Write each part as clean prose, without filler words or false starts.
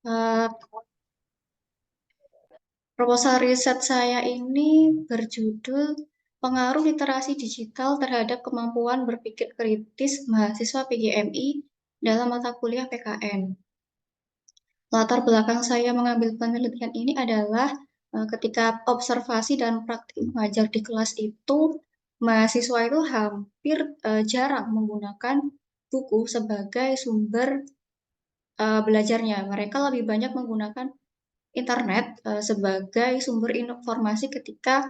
Eh, Proposal riset saya ini berjudul Pengaruh Literasi Digital Terhadap Kemampuan Berpikir Kritis Mahasiswa PGMI dalam Mata Kuliah PKN. Latar belakang saya mengambil penelitian ini adalah ketika observasi dan praktik mengajar di kelas itu, mahasiswa itu hampir jarang menggunakan buku sebagai sumber belajarnya. Mereka lebih banyak menggunakan internet sebagai sumber informasi ketika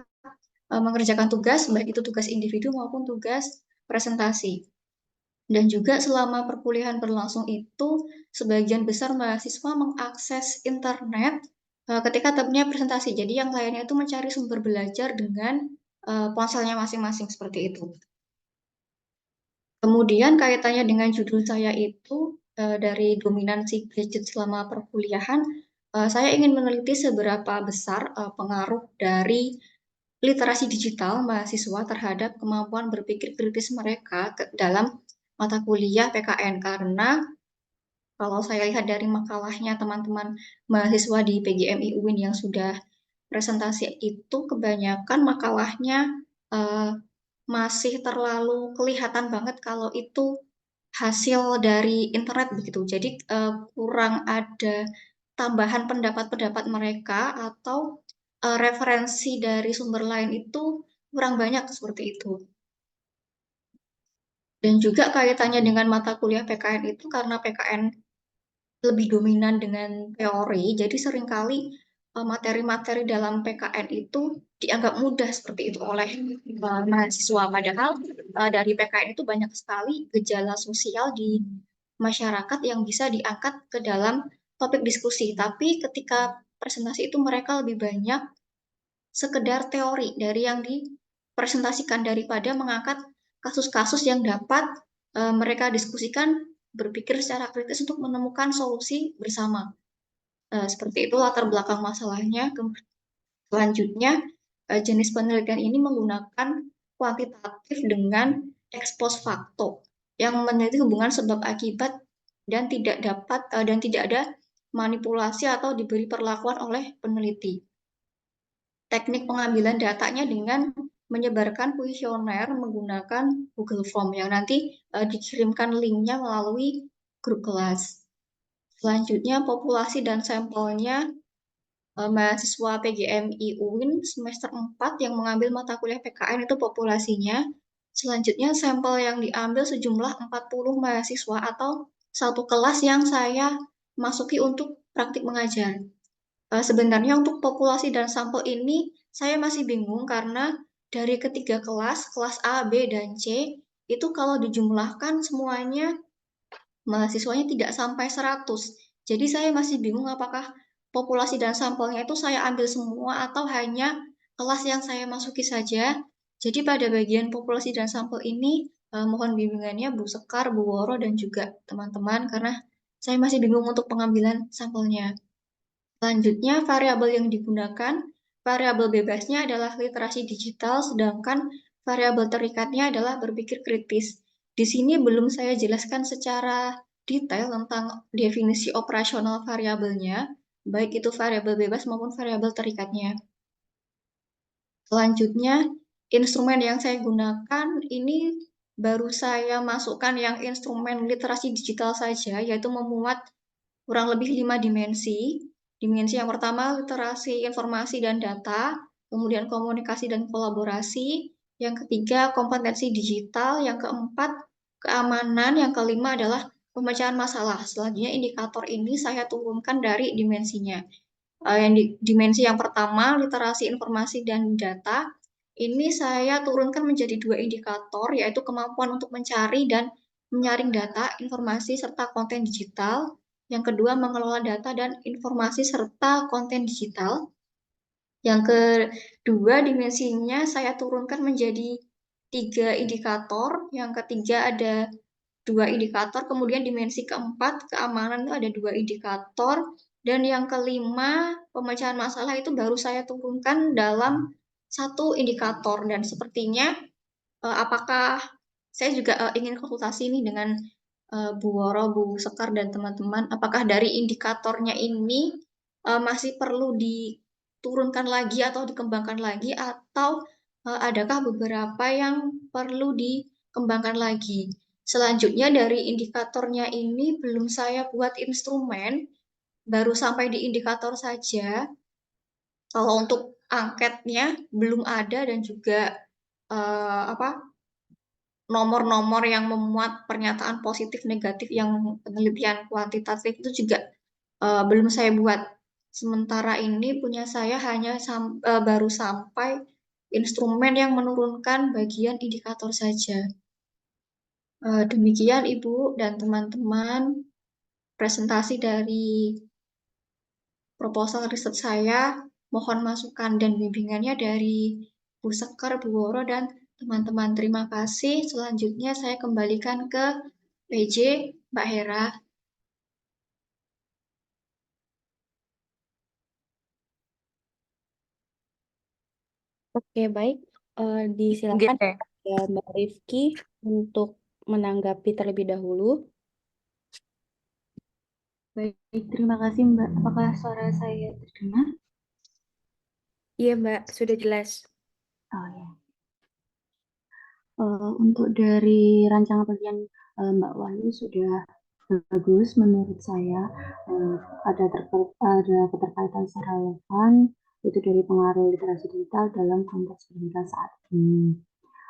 mengerjakan tugas, baik itu tugas individu maupun tugas presentasi. Dan juga selama perkuliahan berlangsung itu, sebagian besar mahasiswa mengakses internet ketika tabnya presentasi. Jadi yang lainnya itu mencari sumber belajar dengan ponselnya masing-masing seperti itu. Kemudian kaitannya dengan judul saya itu dari dominansi gadget selama perkuliahan, saya ingin meneliti seberapa besar pengaruh dari literasi digital mahasiswa terhadap kemampuan berpikir kritis mereka dalam mata kuliah PKN. Karena kalau saya lihat dari makalahnya teman-teman mahasiswa di PGMI UIN yang sudah presentasi itu, kebanyakan makalahnya eh, masih terlalu kelihatan banget kalau itu hasil dari internet begitu. Jadi kurang ada tambahan pendapat-pendapat mereka atau referensi dari sumber lain itu kurang banyak seperti itu. Dan juga kaitannya dengan mata kuliah PKN itu karena PKN lebih dominan dengan teori, jadi seringkali materi-materi dalam PKN itu dianggap mudah seperti itu oleh mahasiswa. Padahal dari PKN itu banyak sekali gejala sosial di masyarakat yang bisa diangkat ke dalam topik diskusi. Tapi ketika presentasi itu mereka lebih banyak sekedar teori dari yang dipresentasikan daripada mengangkat kasus-kasus yang dapat mereka diskusikan, berpikir secara kritis untuk menemukan solusi bersama. Seperti itu latar belakang masalahnya. Selanjutnya, jenis penelitian ini menggunakan kuantitatif dengan ex post facto yang meneliti hubungan sebab akibat dan tidak ada manipulasi atau diberi perlakuan oleh peneliti. Teknik pengambilan datanya dengan menyebarkan kuesioner menggunakan Google Form yang nanti dikirimkan linknya melalui grup kelas. Selanjutnya, populasi dan sampelnya mahasiswa PGMI UIN semester 4 yang mengambil mata kuliah PKN itu populasinya. Selanjutnya, sampel yang diambil sejumlah 40 mahasiswa atau satu kelas yang saya masuki untuk praktik mengajar. Sebenarnya untuk populasi dan sampel ini saya masih bingung karena dari ketiga kelas, kelas A, B, dan C, itu kalau dijumlahkan semuanya mahasiswanya tidak sampai 100. Jadi saya masih bingung apakah populasi dan sampelnya itu saya ambil semua atau hanya kelas yang saya masuki saja. Jadi pada bagian populasi dan sampel ini mohon bimbingannya Bu Sekar, Bu Woro, dan juga teman-teman karena saya masih bingung untuk pengambilan sampelnya. Selanjutnya, variabel yang digunakan, variabel bebasnya adalah literasi digital, sedangkan variabel terikatnya adalah berpikir kritis. Di sini belum saya jelaskan secara detail tentang definisi operasional variabelnya, baik itu variabel bebas maupun variabel terikatnya. Selanjutnya, instrumen yang saya gunakan ini baru saya masukkan yang instrumen literasi digital saja, yaitu memuat kurang lebih 5 dimensi. Dimensi yang pertama, literasi informasi dan data, kemudian komunikasi dan kolaborasi, yang ketiga, kompetensi digital, yang keempat, keamanan, yang kelima adalah pemecahan masalah. Selanjutnya, indikator ini saya turunkan dari dimensinya. Yang dimensi yang pertama, literasi informasi dan data, ini saya turunkan menjadi 2 indikator, yaitu kemampuan untuk mencari dan menyaring data, informasi, serta konten digital. Yang kedua, mengelola data dan informasi serta konten digital. Yang kedua, dimensinya saya turunkan menjadi 3 indikator. Yang ketiga ada 2 indikator. Kemudian dimensi keempat, keamanan itu ada 2 indikator. Dan yang kelima, pemecahan masalah itu baru saya turunkan dalam 1 indikator. Dan sepertinya apakah saya juga ingin konsultasi ini dengan Bu Woro, Bu Sekar, dan teman-teman, apakah dari indikatornya ini masih perlu diturunkan lagi atau dikembangkan lagi, atau adakah beberapa yang perlu dikembangkan lagi? Selanjutnya dari indikatornya ini belum saya buat instrumen, baru sampai di indikator saja. Kalau untuk angketnya belum ada, dan juga apa, nomor-nomor yang memuat pernyataan positif negatif yang penelitian kuantitatif itu juga belum saya buat. Sementara ini punya saya hanya baru sampai instrumen yang menurunkan bagian indikator saja. Demikian Ibu dan teman-teman, presentasi dari proposal riset saya. Mohon masukan dan bimbingannya dari Bu Sekar, Bu Woro, dan teman-teman. Terima kasih. Selanjutnya saya kembalikan ke PJ, Mbak Hera. Oke, baik. Disilakan Mbak Rifki untuk menanggapi terlebih dahulu. Baik, terima kasih Mbak. Apakah suara saya terdengar? Iya, Mbak, sudah jelas. Oh ya. Untuk dari rancangan bagian Mbak Wahyu sudah bagus menurut saya. Ada keterkaitan secara relevan itu dari pengaruh literasi digital dalam konteks pendidikan saat ini.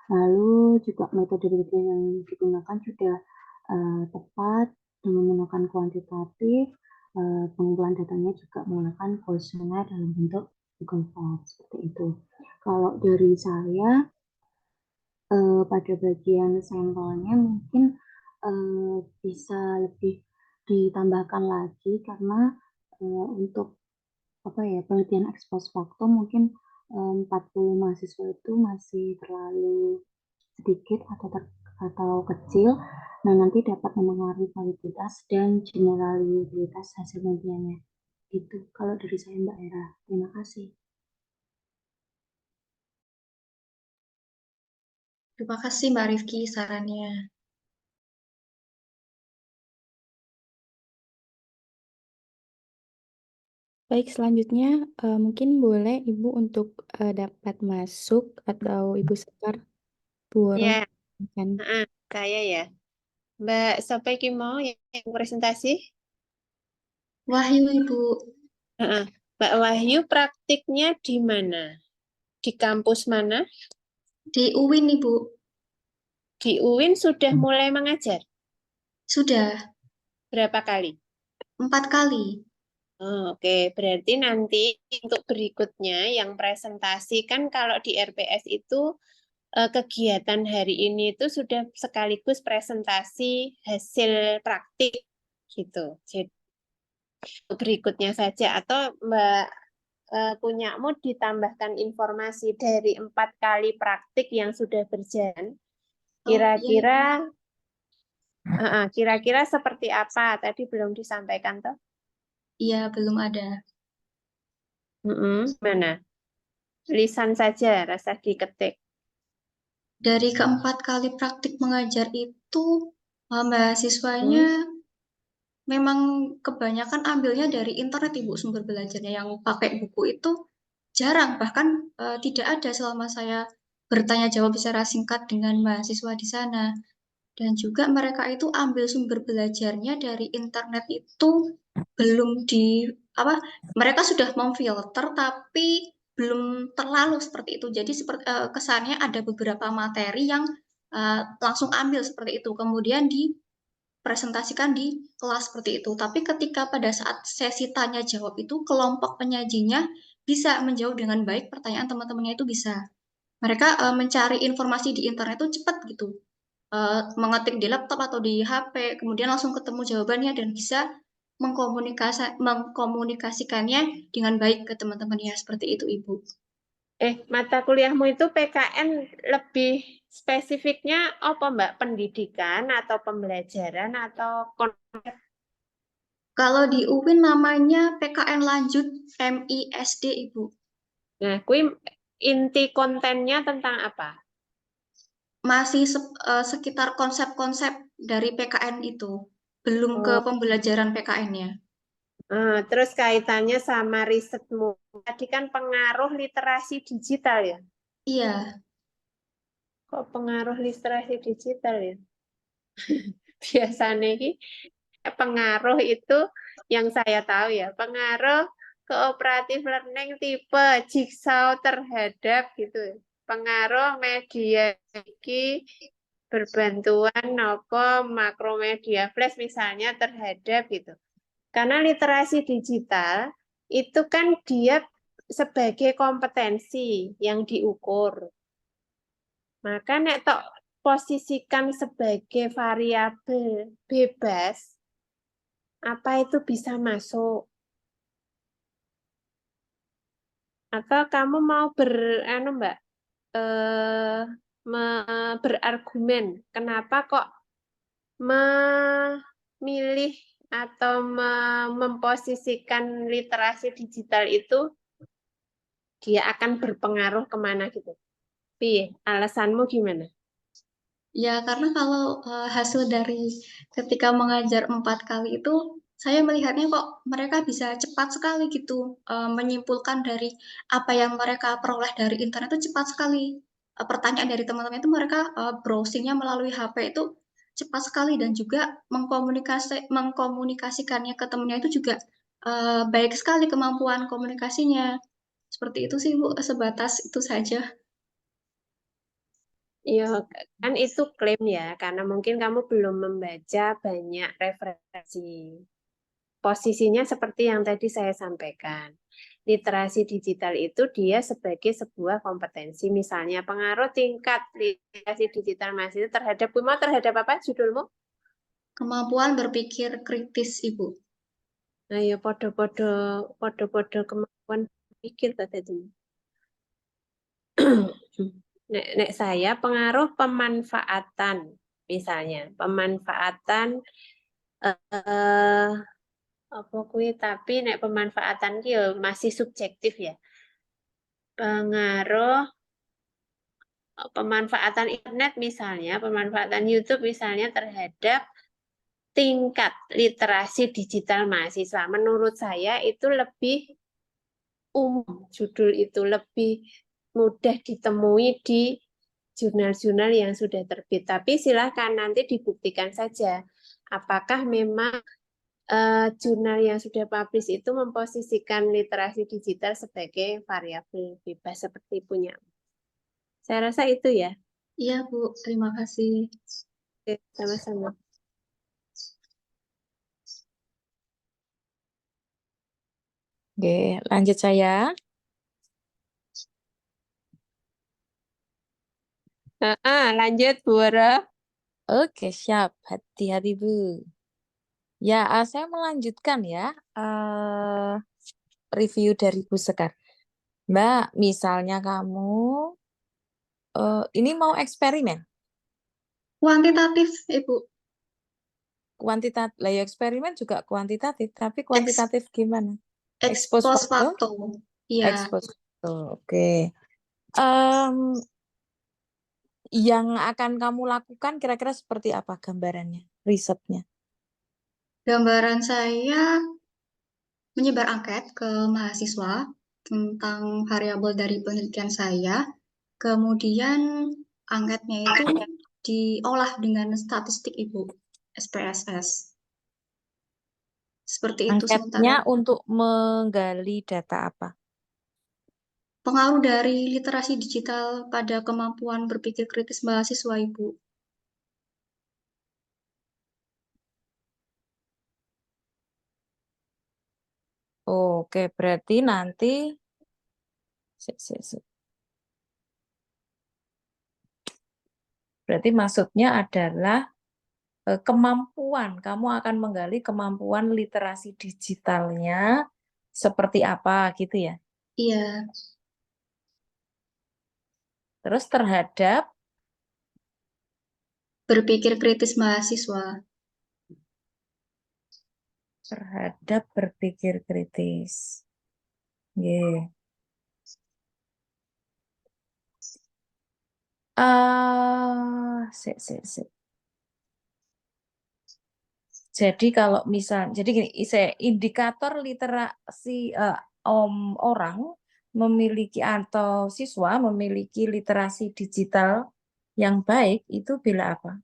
Lalu juga metode yang digunakan sudah tepat dengan menggunakan kuantitatif. Pengumpulan datanya juga menggunakan kuesioner dalam bentuk Google Forms seperti itu. Kalau dari saya pada bagian sampelnya mungkin bisa lebih ditambahkan lagi karena untuk apa ya, penelitian ekspos fakto mungkin 40 mahasiswa itu masih terlalu sedikit atau kecil. Nah, nanti dapat mempengaruhi kualitas dan generalitas hasil penelitiannya. Itu kalau dari saya Mbak Era. Terima kasih. Terima kasih Mbak Rifki sarannya. Baik, selanjutnya mungkin boleh Ibu untuk dapat masuk atau Ibu Sekar, Bu Woro. Ya, Kan. saya ya. Mbak sampai mau yang presentasi? Wahyu Ibu. Mbak Wahyu praktiknya di mana? Di kampus mana? Di UIN Ibu. Di UIN sudah mulai mengajar? Sudah Berapa kali? 4 kali. Oke, berarti nanti untuk berikutnya yang presentasi kan kalau di RPS itu kegiatan hari ini itu sudah sekaligus presentasi hasil praktik gitu. Jadi berikutnya saja atau Mbak punyamu ditambahkan informasi dari 4 kali praktik yang sudah berjalan. Kira-kira kira-kira seperti apa? Tadi belum disampaikan toh? Iya, belum ada. Mana? Lisan saja, rasa diketik. Dari keempat kali praktik mengajar itu, mahasiswanya memang kebanyakan ambilnya dari internet Ibu, sumber belajarnya. Yang pakai buku itu jarang, bahkan tidak ada selama saya bertanya jawab secara singkat dengan mahasiswa di sana. Dan juga mereka itu ambil sumber belajarnya dari internet itu belum di apa, mereka sudah memfilter tapi belum terlalu seperti itu. Jadi seperti kesannya ada beberapa materi yang langsung ambil seperti itu, kemudian dipresentasikan di kelas seperti itu. Tapi ketika pada saat sesi tanya jawab itu, kelompok penyajinya bisa menjawab dengan baik pertanyaan teman-temannya, itu bisa. Mereka mencari informasi di internet itu cepat gitu, mengetik di laptop atau di HP, kemudian langsung ketemu jawabannya dan bisa mengkomunikasikannya dengan baik ke teman-temannya, seperti itu Ibu. Mata kuliahmu itu PKN lebih spesifiknya apa Mbak? Pendidikan atau pembelajaran atau Kalau di UIN namanya PKN lanjut MISD Ibu. Nah, kui inti kontennya tentang apa? Masih sekitar konsep-konsep dari PKN itu, belum ke Oh, pembelajaran PKN-nya. terus kaitannya sama risetmu. Tadi kan pengaruh literasi digital ya? Iya, Kok pengaruh literasi digital ya? Biasanya ini pengaruh itu yang saya tahu ya, pengaruh cooperative learning tipe jigsaw terhadap gitu. Pengaruh media iki berbantuan apa makromedia flash misalnya terhadap gitu. Karena literasi digital itu kan dia sebagai kompetensi yang diukur. Maka nek tok posisikan sebagai variabel bebas, apa itu bisa masuk? Atau kamu mau Mbak, berargumen kenapa kok memilih atau memposisikan literasi digital itu dia akan berpengaruh kemana gitu? Pi, alasanmu gimana? ya karena kalau hasil dari ketika mengajar 4 kali itu, saya melihatnya kok mereka bisa cepat sekali gitu menyimpulkan dari apa yang mereka peroleh dari internet itu cepat sekali. Pertanyaan dari teman-teman itu mereka browsingnya melalui HP itu cepat sekali dan juga mengkomunikasikannya ke temennya itu juga baik sekali kemampuan komunikasinya. Seperti itu sih Bu, sebatas itu saja. Iya, kan itu klaim ya, karena mungkin kamu belum membaca banyak referensi. Posisinya seperti yang tadi saya sampaikan. Literasi digital itu dia sebagai sebuah kompetensi. Misalnya pengaruh tingkat literasi digital mahasiswa terhadap apa judulmu? Kemampuan berpikir kritis, Ibu. Nah, ya podo-podo kemampuan pikir tadi. Nek saya pengaruh pemanfaatan, misalnya pemanfaatan eh apa kuwi tapi nek pemanfaatan ki ya masih subjektif ya. Pengaruh pemanfaatan internet misalnya, pemanfaatan YouTube misalnya terhadap tingkat literasi digital mahasiswa. Menurut saya itu lebih umum, judul itu lebih mudah ditemui di jurnal-jurnal yang sudah terbit. Tapi silahkan nanti dibuktikan saja apakah memang jurnal yang sudah publish itu memposisikan literasi digital sebagai variabel bebas seperti punya. Saya rasa itu ya. Iya, Bu. Terima kasih. Oke, sama-sama. Oke, lanjut saya. Lanjut, Bu Wara. Oke, siap. Hati-hati, Bu. Ya, saya melanjutkan ya review dari Bu Sekar. Mbak, misalnya kamu ini mau eksperimen. Kuantitatif, Ibu. Kuantitatif, lah ya eksperimen juga kuantitatif, tapi kuantitatif gimana? Expose Expose facto? facto. Iya. Expose facto, oke. Em, yang akan kamu lakukan kira-kira seperti apa gambarannya, risetnya? Gambaran saya menyebar angket ke mahasiswa tentang variabel dari penelitian saya. Kemudian angketnya itu diolah dengan statistik, Ibu. SPSS. Seperti itu Angketnya sementara. untuk menggali data apa? Pengaruh dari literasi digital pada kemampuan berpikir kritis mahasiswa, Ibu. Oke, berarti nanti Sik, sik, sik. Berarti maksudnya adalah kemampuan, kamu akan menggali kemampuan literasi digitalnya seperti apa gitu ya. Iya, Terus terhadap berpikir kritis mahasiswa. berpikir kritis. Nggih. Sik, sik, sik. Jadi kalau jadi gini, indikator literasi orang memiliki atau siswa memiliki literasi digital yang baik itu bila apa?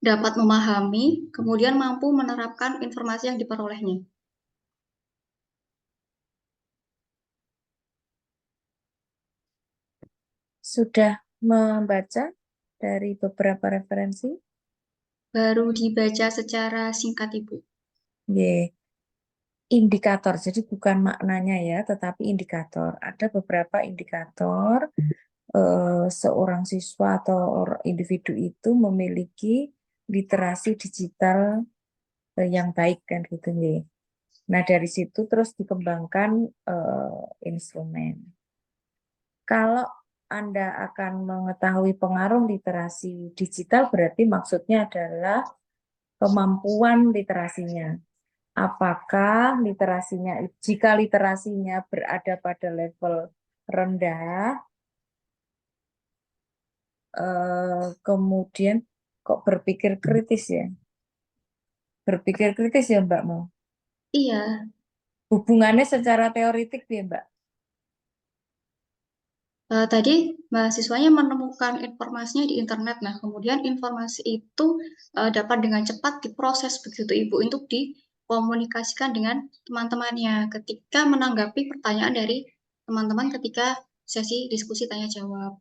Dapat memahami, kemudian mampu menerapkan informasi yang diperolehnya. Sudah membaca dari beberapa referensi? Baru dibaca secara singkat, Ibu. Ye. Indikator, jadi bukan maknanya ya, tetapi indikator. Ada beberapa indikator seorang siswa atau individu itu memiliki literasi digital yang baik kan gitu nih. Nah dari situ terus dikembangkan instrumen. Kalau Anda akan mengetahui pengaruh literasi digital berarti maksudnya adalah kemampuan literasinya. Apakah literasinya, jika literasinya berada pada level rendah, kemudian kok berpikir kritis ya? Berpikir kritis ya Mbak Mo? Iya, Hubungannya secara teoritik ya Mbak? tadi mahasiswanya menemukan informasinya di internet. Nah, kemudian informasi itu dapat dengan cepat diproses begitu Ibu untuk dikomunikasikan dengan teman-temannya ketika menanggapi pertanyaan dari teman-teman ketika sesi diskusi tanya jawab.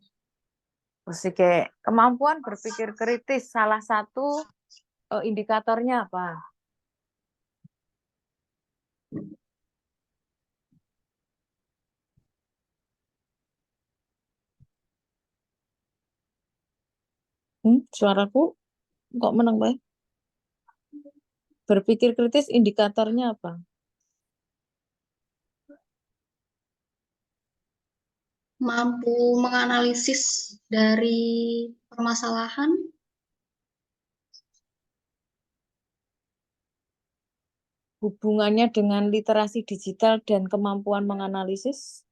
Terus kayak kemampuan berpikir kritis salah satu indikatornya apa? Suaraku kok menang baik? Berpikir kritis indikatornya apa? Mampu menganalisis dari permasalahan, Hubungannya dengan literasi digital dan kemampuan menganalisis?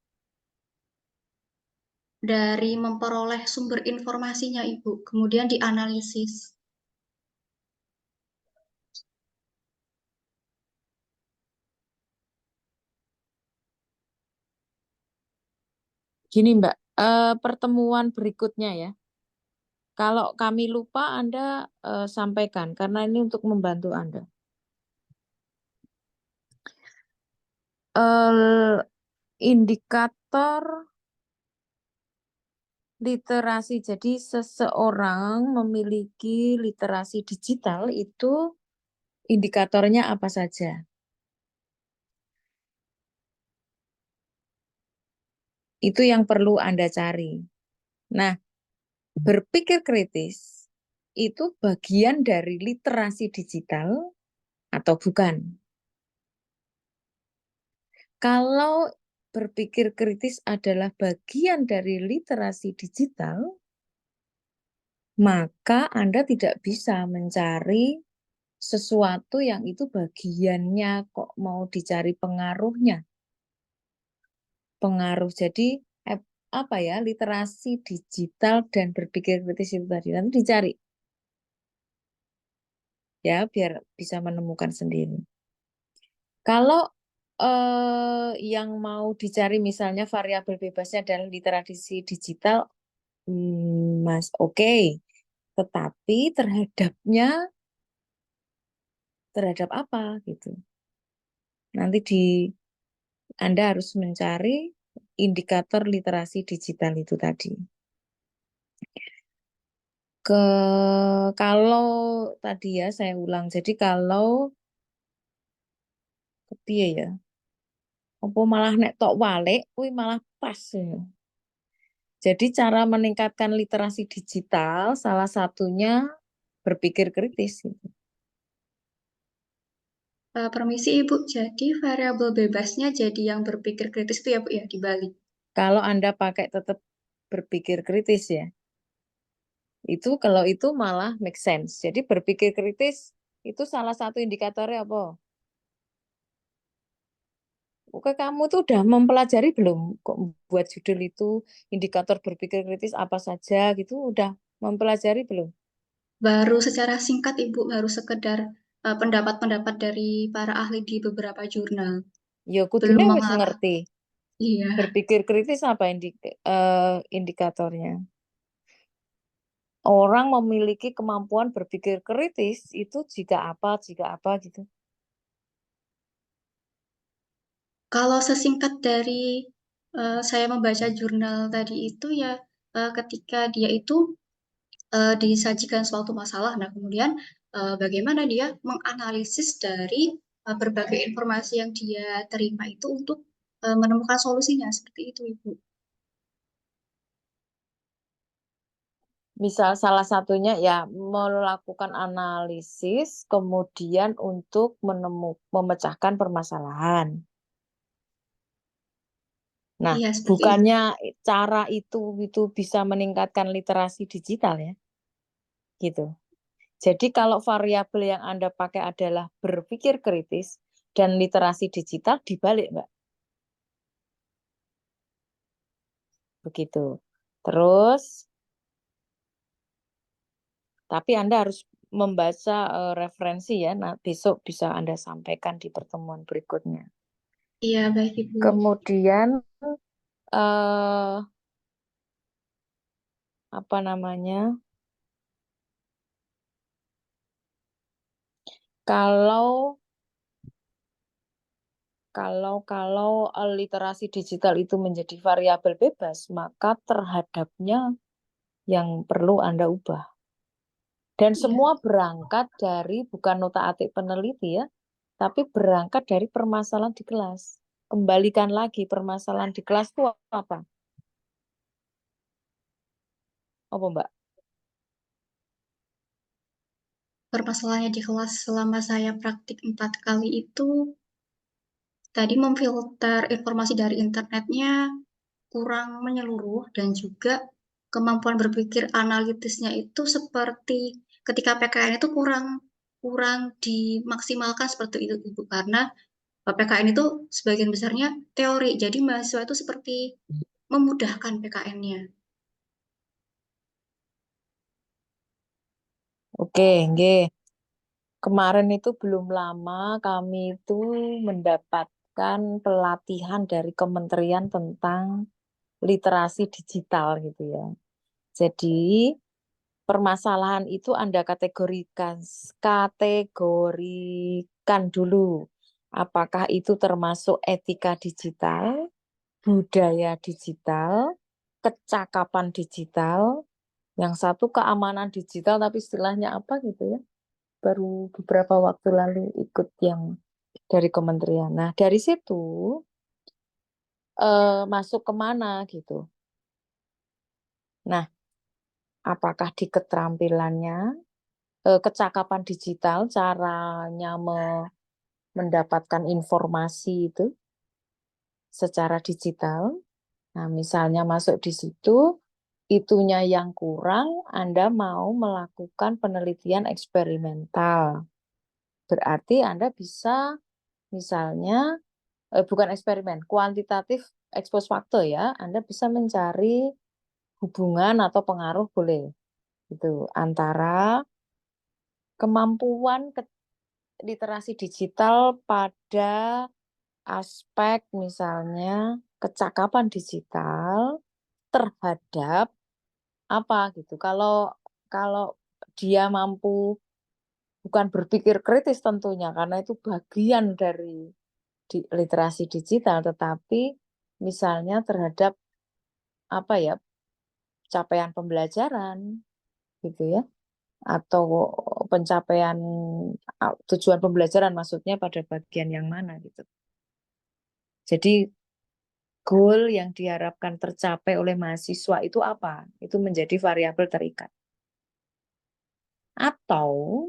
dari memperoleh sumber informasinya Ibu, kemudian dianalisis. Gini Mbak, pertemuan berikutnya ya. Kalau kami lupa Anda sampaikan karena ini untuk membantu Anda. Indikator literasi, jadi seseorang memiliki literasi digital itu indikatornya apa saja? Itu yang perlu Anda cari. Nah, berpikir kritis itu bagian dari literasi digital atau bukan? Kalau berpikir kritis adalah bagian dari literasi digital, maka Anda tidak bisa mencari sesuatu yang itu bagiannya kok mau dicari pengaruhnya. Pengaruh jadi apa ya, literasi digital dan berpikir kritis itu tadi nanti dicari. Ya, biar bisa menemukan sendiri. Kalau yang mau dicari misalnya variabel bebasnya adalah literasi digital, Mas, oke. Tetapi terhadap apa gitu. Nanti Anda harus mencari indikator literasi digital itu tadi. Kalau tadi ya saya ulang, jadi kalau kepiye ya, apa malah nek tok walik, kuwi malah pas ya. Jadi cara meningkatkan literasi digital salah satunya berpikir kritis. Permisi Ibu, jadi variabel bebasnya jadi yang berpikir kritis itu ya Bu ya, dibalik. Kalau Anda pakai tetap berpikir kritis ya, itu kalau itu malah make sense. Jadi berpikir kritis itu salah satu indikatornya apa? Oke, kamu tuh udah mempelajari belum kok buat judul itu indikator berpikir kritis apa saja gitu, udah mempelajari belum? Baru secara singkat Ibu, baru sekedar pendapat-pendapat dari para ahli di beberapa jurnal. Ya kudune Belum wis mengarah. ngerti. Iya, Berpikir kritis apa indikatornya? Orang memiliki kemampuan berpikir kritis itu jika apa gitu. kalau sesingkat dari saya membaca jurnal tadi itu ya ketika dia itu disajikan suatu masalah, nah kemudian bagaimana dia menganalisis dari berbagai informasi yang dia terima itu untuk menemukan solusinya, seperti itu Ibu. Misal salah satunya ya melakukan analisis kemudian untuk memecahkan permasalahan. Nah, Iya, seperti itu. bukannya cara itu bisa meningkatkan literasi digital ya, gitu. Jadi kalau variabel yang Anda pakai adalah berpikir kritis dan literasi digital dibalik, Mbak. Begitu. Terus, tapi Anda harus membaca referensi ya. Nah, besok bisa Anda sampaikan di pertemuan berikutnya. Iya, baik Ibu. Kemudian eh, apa namanya? Kalau literasi digital itu menjadi variabel bebas, maka terhadapnya yang perlu Anda ubah. Dan Iya, semua berangkat dari bukan otak-atik peneliti ya, tapi berangkat dari permasalahan di kelas. Kembalikan lagi permasalahan di kelas itu apa? Apa, Mbak? permasalahannya di kelas selama saya praktik 4 kali itu tadi memfilter informasi dari internetnya kurang menyeluruh dan juga kemampuan berpikir analitisnya itu seperti ketika PKN itu kurang kurang dimaksimalkan seperti itu Ibu, karena PKN itu sebagian besarnya teori. Jadi mahasiswa itu seperti memudahkan PKN-nya. Oke, nggih. Kemarin itu belum lama kami itu mendapatkan pelatihan dari kementerian tentang literasi digital gitu ya. Jadi permasalahan itu Anda kategorikan dulu. Apakah itu termasuk etika digital, budaya digital, kecakapan digital, yang satu keamanan digital tapi istilahnya apa gitu ya. Baru beberapa waktu lalu ikut yang dari kementerian. Nah, dari situ masuk kemana gitu. Nah, apakah di keterampilannya, kecakapan digital, caranya mendapatkan informasi itu secara digital. Nah, misalnya masuk di situ, itunya yang kurang, Anda mau melakukan penelitian eksperimental. Berarti Anda bisa misalnya, bukan eksperimen, kuantitatif expose factor ya, Anda bisa mencari hubungan atau pengaruh boleh itu antara kemampuan literasi digital pada aspek misalnya kecakapan digital terhadap apa gitu. Kalau kalau dia mampu bukan berpikir kritis tentunya karena itu bagian dari literasi digital, tetapi misalnya terhadap apa ya capaian pembelajaran gitu ya atau pencapaian tujuan pembelajaran maksudnya pada bagian yang mana gitu. Jadi goal yang diharapkan tercapai oleh mahasiswa itu apa? Itu menjadi variabel terikat. Atau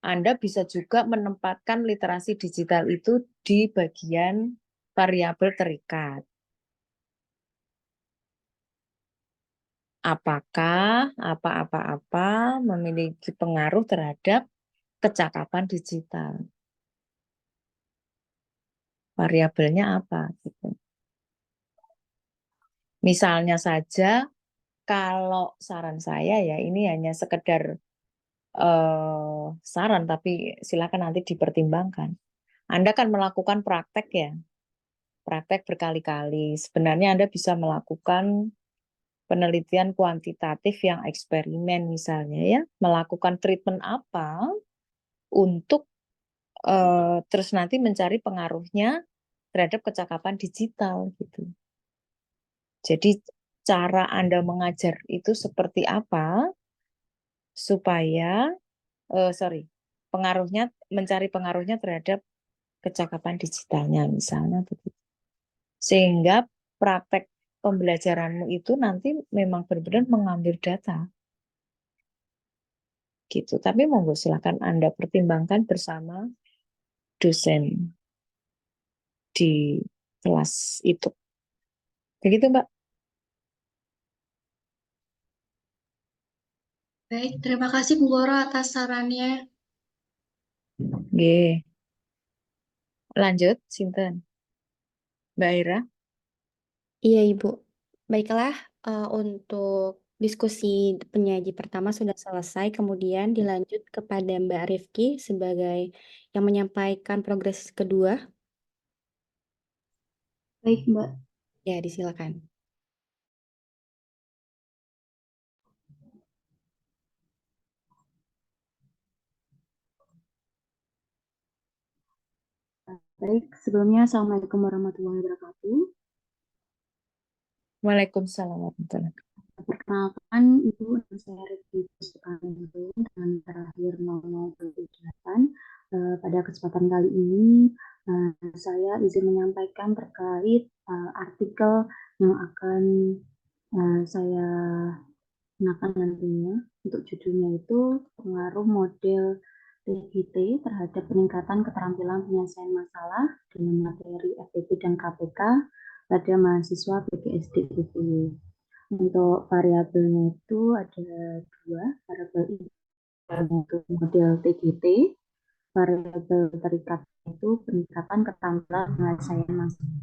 Anda bisa juga menempatkan literasi digital itu di bagian variabel terikat. Apakah apa-apa-apa memiliki pengaruh terhadap kecakapan digital? Variabelnya apa gitu. Misalnya saja kalau saran saya ya ini hanya sekedar saran, tapi silakan nanti dipertimbangkan. Anda kan melakukan praktek ya, praktek berkali-kali. Sebenarnya Anda bisa melakukan penelitian kuantitatif yang eksperimen misalnya ya, melakukan treatment apa untuk terus nanti mencari pengaruhnya terhadap kecakapan digital gitu. Jadi cara Anda mengajar itu seperti apa supaya mencari pengaruhnya terhadap kecakapan digitalnya misalnya begitu. Sehingga praktek pembelajaranmu itu nanti memang benar-benar mengambil data gitu. Tapi monggo silakan Anda pertimbangkan bersama dosen di kelas itu. Begitu, Mbak. Baik, terima kasih Bu Goro atas sarannya. Nggih. Lanjut, Sinten. Mbak Ira. Iya, Ibu. Baiklah, untuk diskusi penyaji pertama sudah selesai, kemudian dilanjut kepada Mbak Rifki sebagai yang menyampaikan progres kedua. Baik, Mbak. Ya, disilakan. Baik, sebelumnya Assalamualaikum warahmatullahi wabarakatuh. Waalaikumsalam warahmatullahi wabarakatuh. Perkenalkan, Ibu, nama saya Rifki Puspakaniru dengan terakhir 0078. Pada kesempatan kali ini, saya izin menyampaikan terkait artikel yang akan saya gunakan nantinya. Untuk judulnya itu pengaruh model TGT terhadap peningkatan keterampilan penyelesaian masalah dengan materi FTP dan KPK pada mahasiswa PGSD UPY. Untuk variabelnya itu ada dua, variabel untuk model TGT, variabel terikat itu peningkatan keterampilan penyelesaian masalah.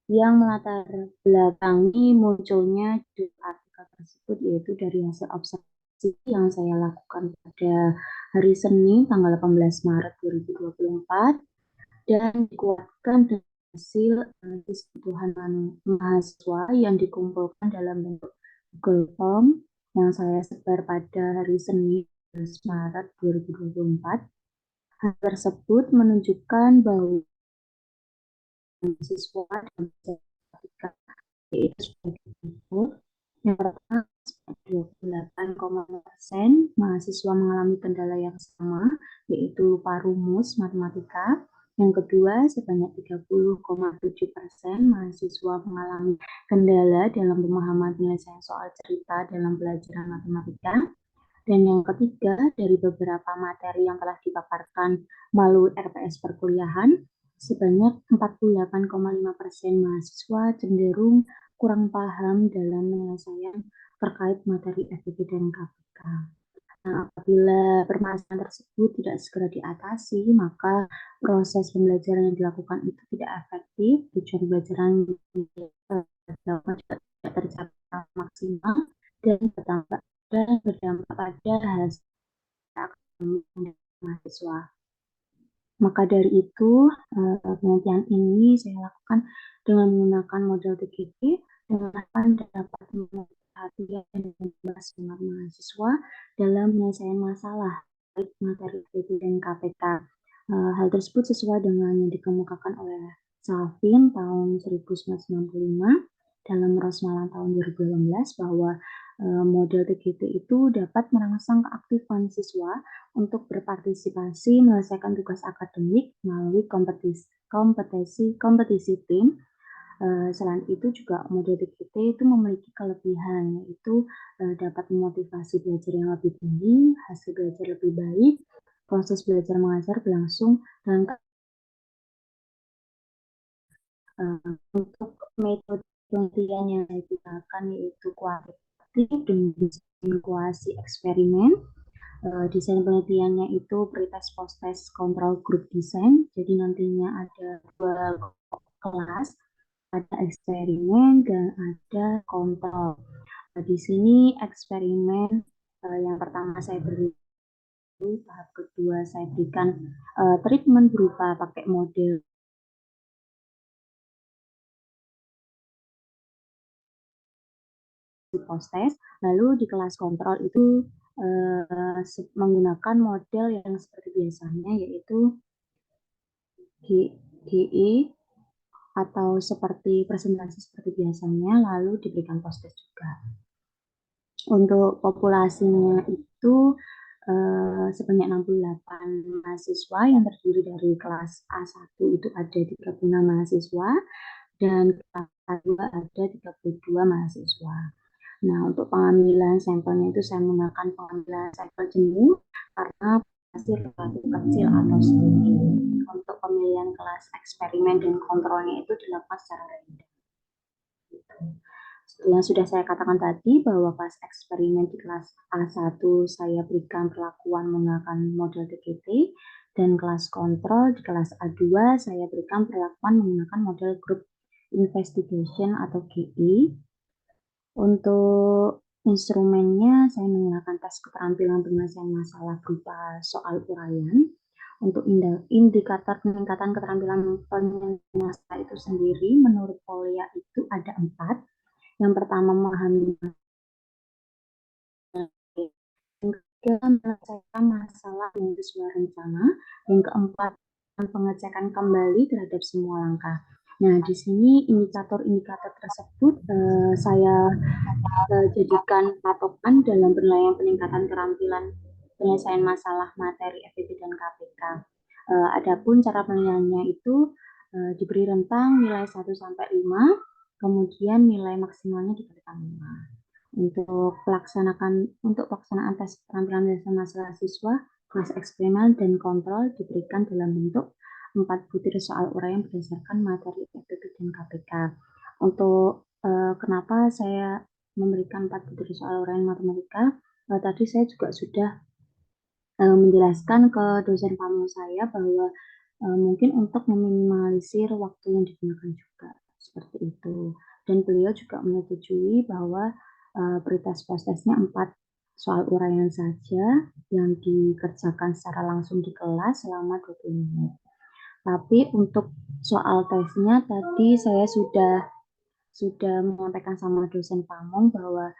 Yang melatar belakangi munculnya judul artikel tersebut yaitu dari hasil observasi yang saya lakukan pada hari Senin tanggal 18 Maret 2024 dan dikuatkan dengan hasil analisis kebutuhan mahasiswa yang dikumpulkan dalam bentuk Google Form yang saya sebar pada hari Senin 18 Maret 2024. Hal tersebut menunjukkan bahwa mahasiswa dalam ketika yaitu sebagai berikut. Yang pertama, 28,5% mahasiswa mengalami kendala yang sama, yaitu lupa rumus matematika. Yang kedua, sebanyak 30,7% mahasiswa mengalami kendala dalam pemahaman penyelesaian soal cerita dalam pelajaran matematika. Dan yang ketiga, dari beberapa materi yang telah dipaparkan melalui RPS perkuliahan, sebanyak 48,5% mahasiswa cenderung kurang paham dalam penyelesaian terkait materi FTP dan KPK. Nah, apabila permasalahan tersebut tidak segera diatasi, maka proses pembelajaran yang dilakukan itu tidak efektif, tujuan pembelajaran tidak tercapai maksimal, dan berdampak pada hasil akademik mahasiswa. Maka dari itu, penelitian ini saya lakukan dengan menggunakan model TGT dengan harapan dapat menarik perhatian dan membahas semangat mahasiswa dalam penyelesaian masalah baik materi FTP dan KPK. Hal tersebut sesuai dengan yang dikemukakan oleh Salvin tahun 1995 dalam Rosmalan tahun 2018 bahwa model TGT itu dapat merangsang keaktifan siswa untuk berpartisipasi menyelesaikan tugas akademik melalui kompetisi tim. Selain itu juga model TGT itu memiliki kelebihan, yaitu dapat memotivasi belajar yang lebih tinggi, hasil belajar lebih baik, proses belajar mengajar berlangsung dengan untuk metode penelitian yang saya gunakan yaitu kuantitatif dengan simulasi eksperimen. Desain penelitiannya itu pretest post-test control group design. Jadi nantinya ada dua kelas, ada eksperimen dan ada kontrol. Di sini eksperimen yang pertama saya beri, tahap kedua saya berikan treatment berupa pakai model post test, lalu di kelas kontrol itu menggunakan model yang seperti biasanya, yaitu GE atau seperti presentasi seperti biasanya, lalu diberikan post test juga. Untuk populasinya itu sebanyak 68 mahasiswa yang terdiri dari kelas A1 itu ada 36 mahasiswa dan kelas A2 ada 32 mahasiswa. Nah, untuk pengambilan sampelnya itu saya menggunakan pengambilan sampel jenuh karena hasil relatif kecil atau sedikit. Untuk pemilihan kelas eksperimen dan kontrolnya itu dilakukan secara random. Yang sudah saya katakan tadi bahwa kelas eksperimen di kelas A1 saya berikan perlakuan menggunakan model DGT dan kelas kontrol di kelas A2 saya berikan perlakuan menggunakan model group investigation atau GI. Untuk instrumennya saya menggunakan tes keterampilan penyelesaian masalah berupa soal uraian. Untuk indikator peningkatan keterampilan penyelesaian masalah itu sendiri menurut Polya itu ada 4. Yang pertama memahami yang ketiga menyelesaikan masalah yang sesuai rencana, yang keempat pengecekan kembali terhadap semua langkah. Nah, di sini indikator-indikator tersebut saya jadikan patokan dalam penilaian peningkatan keterampilan penyelesaian masalah materi FEB dan KPK. Adapun cara penilaiannya itu diberi rentang nilai 1 sampai 5, kemudian nilai maksimalnya diberikan 5. Untuk pelaksanaan tes keterampilan penyelesaian masalah siswa, kelas eksperimen dan kontrol diberikan dalam bentuk 4 butir soal uraian berdasarkan materi FEB dan KPK. Untuk kenapa saya memberikan 4 butir soal uraian matematika, tadi saya juga sudah menjelaskan ke dosen pamong saya bahwa mungkin untuk meminimalisir waktu yang digunakan juga seperti itu. Dan beliau juga menyetujui bahwa pretest post-testnya 4 soal uraian saja yang dikerjakan secara langsung di kelas selama 20 menit. Tapi untuk soal tesnya tadi saya sudah menyampaikan sama dosen pamong bahwa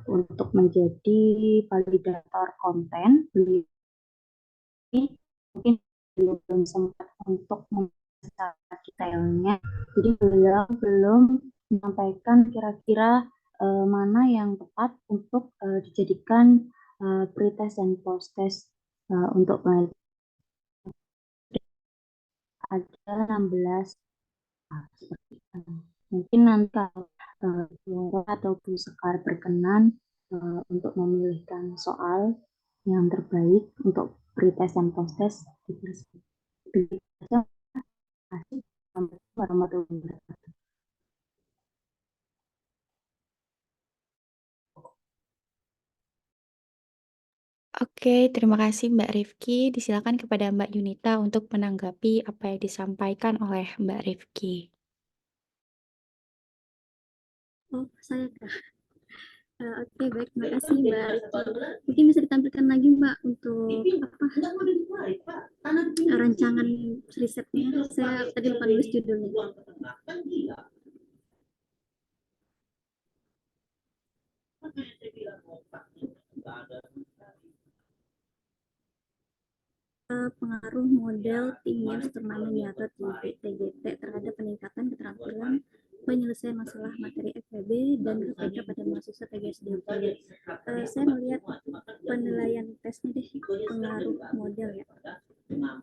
untuk menjadi validator konten beliau mungkin belum sempat untuk membaca detailnya, jadi beliau belum menyampaikan kira-kira mana yang tepat untuk dijadikan pretest dan post-test untuk ada 16 seperti itu. Mungkin nanti kalau Bu atau Bu Sekar berkenan untuk memilihkan soal yang terbaik untuk pretest dan post-test, warahmatullahi wabarakatuh. Oke, terima kasih Mbak Rifki. Disilakan kepada Mbak Yunita untuk menanggapi apa yang disampaikan oleh Mbak Rifki. Oh, saya kah? Oke, baik. Terima kasih Mbak Rifki. Mungkin bisa ditampilkan lagi Mbak untuk rancangan risetnya. Saya tadi lupa nulis judulnya. Pengaruh model tinggi turnamen nyata TGT terhadap peningkatan keterampilan penyelesaian masalah materi FEB dan KPK pada mahasiswa TGSD. Saya melihat penilaian tesnya deh, pengaruh model ya. Nah,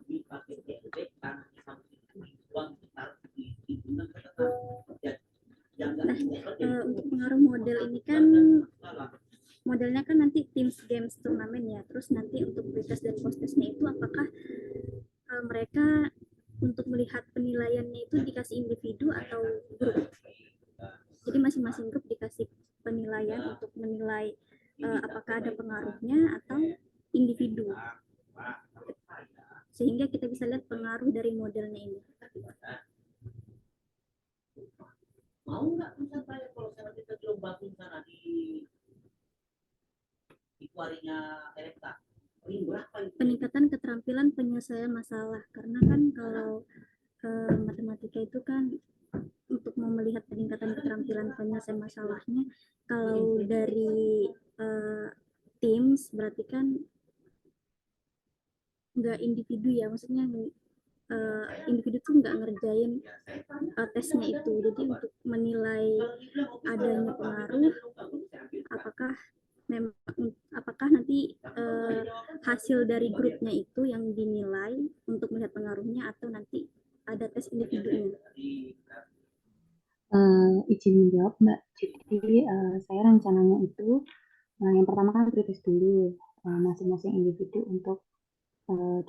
untuk pengaruh model ini kan modelnya kan nanti Teams Games turnamen ya. Terus nanti untuk pretest dan post-testnya itu apakah mereka untuk melihat penilaiannya itu dikasih individu atau grup? Jadi masing-masing grup dikasih penilaian untuk menilai apakah ada pengaruhnya atau individu. Sehingga kita bisa lihat pengaruh dari modelnya ini. peningkatan keterampilan penyelesaian masalah, karena kan kalau matematika itu kan untuk mau melihat peningkatan keterampilan penyelesaian masalahnya, kalau dari Teams berarti kan nggak individu ya, maksudnya individu tuh nggak ngerjain tesnya itu. Jadi untuk menilai adanya pengaruh, apakah nanti hasil dari grupnya itu yang dinilai untuk melihat pengaruhnya, atau nanti ada tes individunya? Izin menjawab Mbak. Jadi saya rencananya itu yang pertama kan pretest dulu masing-masing individu untuk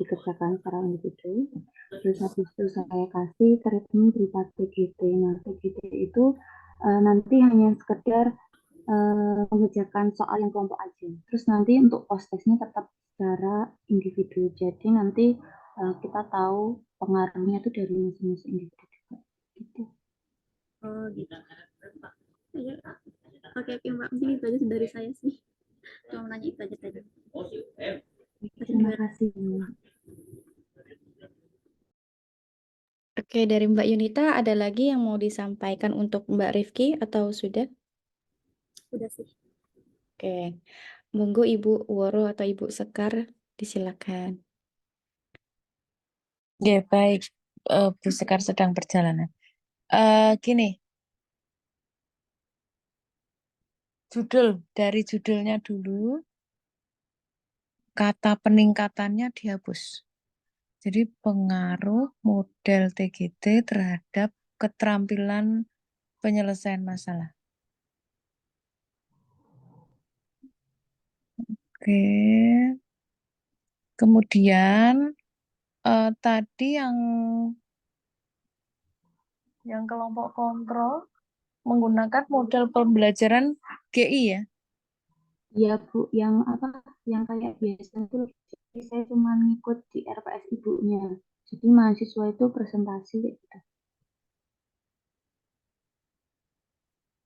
dikerjakan secara individu. Terus habis itu saya kasih treatment berupa TGT. Nah, TGT itu nanti hanya sekedar mengerjakan soal yang kelompok aja. Terus nanti untuk post testnya tetap secara individu. Jadi nanti kita tahu pengaruhnya itu dari masing-masing individu juga. Gitu. Oh gitu. Ya. Oke Mbak, mungkin itu aja dari saya sih. Cuma nanya itu aja tadi. Terima kasih. Oke, dari Mbak Yunita ada lagi yang mau disampaikan untuk Mbak Rifki atau sudah? Udah sih. Oke, monggo Ibu Woro atau Ibu Sekar, disilakan. Ya, baik. Bu Sekar sedang perjalanan. Gini, dari judulnya dulu, kata peningkatannya dihapus. Jadi pengaruh model TGT terhadap keterampilan penyelesaian masalah. Oke. Kemudian tadi yang kelompok kontrol menggunakan model pembelajaran GI ya. Ya Bu, yang kayak biasa itu saya cuma ngikut di RPS ibunya. Jadi mahasiswa itu presentasi kayak gitu.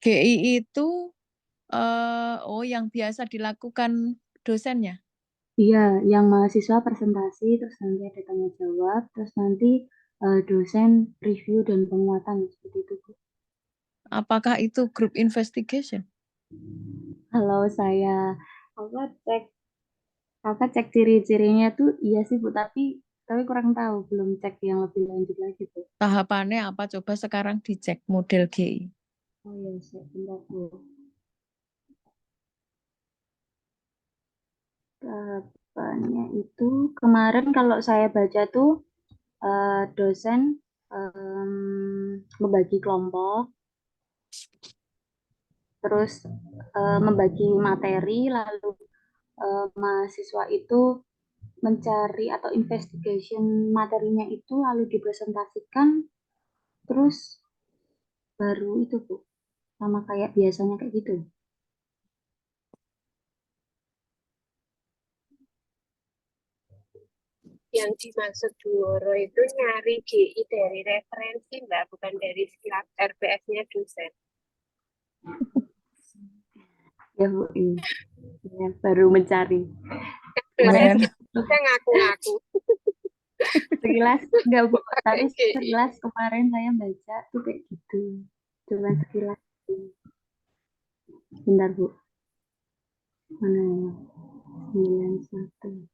GI itu yang biasa dilakukan dosennya. Iya, yang mahasiswa presentasi, terus nanti ada tanya jawab, terus nanti dosen review dan penguatan seperti itu Bu. Apakah itu group investigation? Kalau saya cek ciri-cirinya tuh iya sih Bu, tapi kurang tahu, belum cek yang lebih lanjut lagi Bu. Tahapannya apa? Coba sekarang dicek model GI. Oh iya, bentar Bu. Tahapannya itu kemarin kalau saya baca tuh dosen membagi kelompok, terus membagi materi, lalu mahasiswa itu mencari atau investigation materinya itu lalu dipresentasikan, terus baru itu Bu, sama kayak biasanya kayak gitu. Yang dimaksud Bu Woro itu nyari GI dari referensi, Mbak, bukan dari skill RPS-nya dosen. Ya Bu, iya. Ya, baru mencari. Kemarin Saya ngaku-ngaku. Sekilas enggak Bu, tapi GI. sekilas kemarin saya baca tuh kayak gitu. Cuma sekilas. Bentar Bu. Mana ya? 91.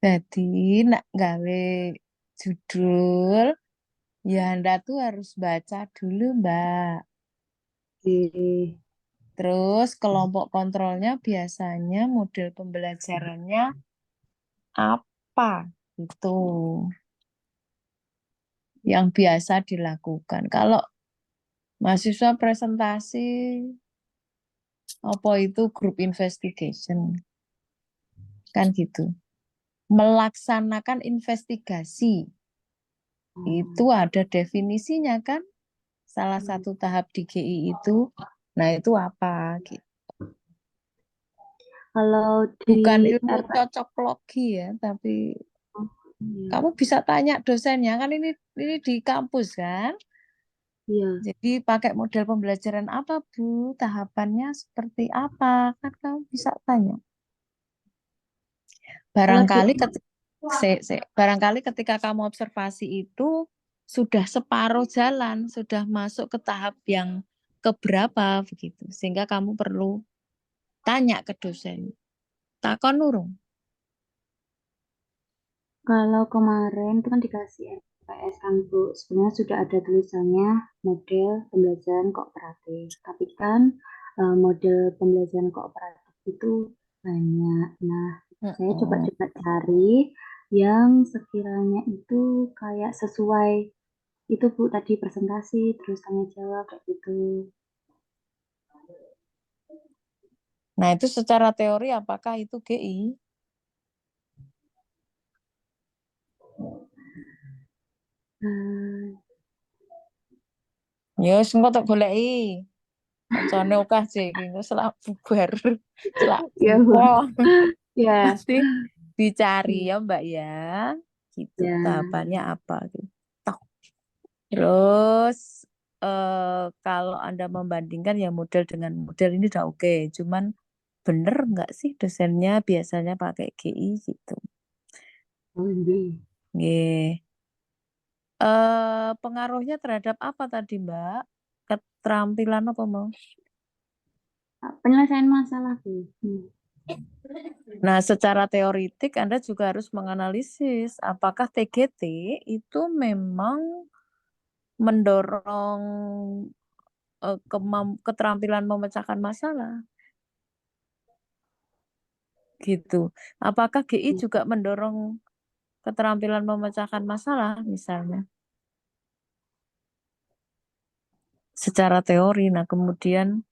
jadi nak gawe judul, ya Anda tuh harus baca dulu, Mbak. Oke. Terus kelompok kontrolnya biasanya model pembelajarannya apa? Itu yang biasa dilakukan. Kalau mahasiswa presentasi, apa itu group investigation? Kan gitu. Melaksanakan investigasi. Itu ada definisinya kan? Salah satu tahap di GI itu. Nah, itu apa? Gitu. Kalau di Bukan ilmu RPS, cocoklogi ya, tapi kamu bisa tanya dosennya kan ini di kampus kan. Iya. Jadi pakai model pembelajaran apa, Bu? Tahapannya seperti apa? Kan kamu bisa tanya. Kalau Barangkali DI, barangkali ketika kamu observasi itu sudah separuh jalan, sudah masuk ke tahap yang keberapa begitu. Sehingga kamu perlu tanya ke dosen. Takon urung. kalau kemarin itu kan dikasih RPS kan Bu, sebenarnya sudah ada tulisannya model pembelajaran kooperatif. Tapi kan model pembelajaran kooperatif itu banyak. Nah, saya coba-coba cari yang sekiranya itu kayak sesuai itu Bu tadi presentasi, terus tanya jawab kayak gitu. Nah, itu secara teori apakah itu GI? Hmm, Ya, wis engko tak goleki. Kancane akeh sih iki engko selak bubar, selak ya Bu. buka. Ya, Pasti dicari ya Mbak ya. Gitu ya. tahapannya apa gitu. Tok. Terus kalau Anda membandingkan ya model dengan model ini udah oke. Cuman bener nggak sih dosennya biasanya pakai GI gitu. Oh, iya. Nggih. Pengaruhnya terhadap apa tadi Mbak? Keterampilan apa mau? Penyelesaian masalah Bu. Nah, secara teoritik Anda juga harus menganalisis apakah TGT itu memang mendorong keterampilan memecahkan masalah gitu. Apakah GI juga mendorong keterampilan memecahkan masalah misalnya secara teori. Nah, kemudian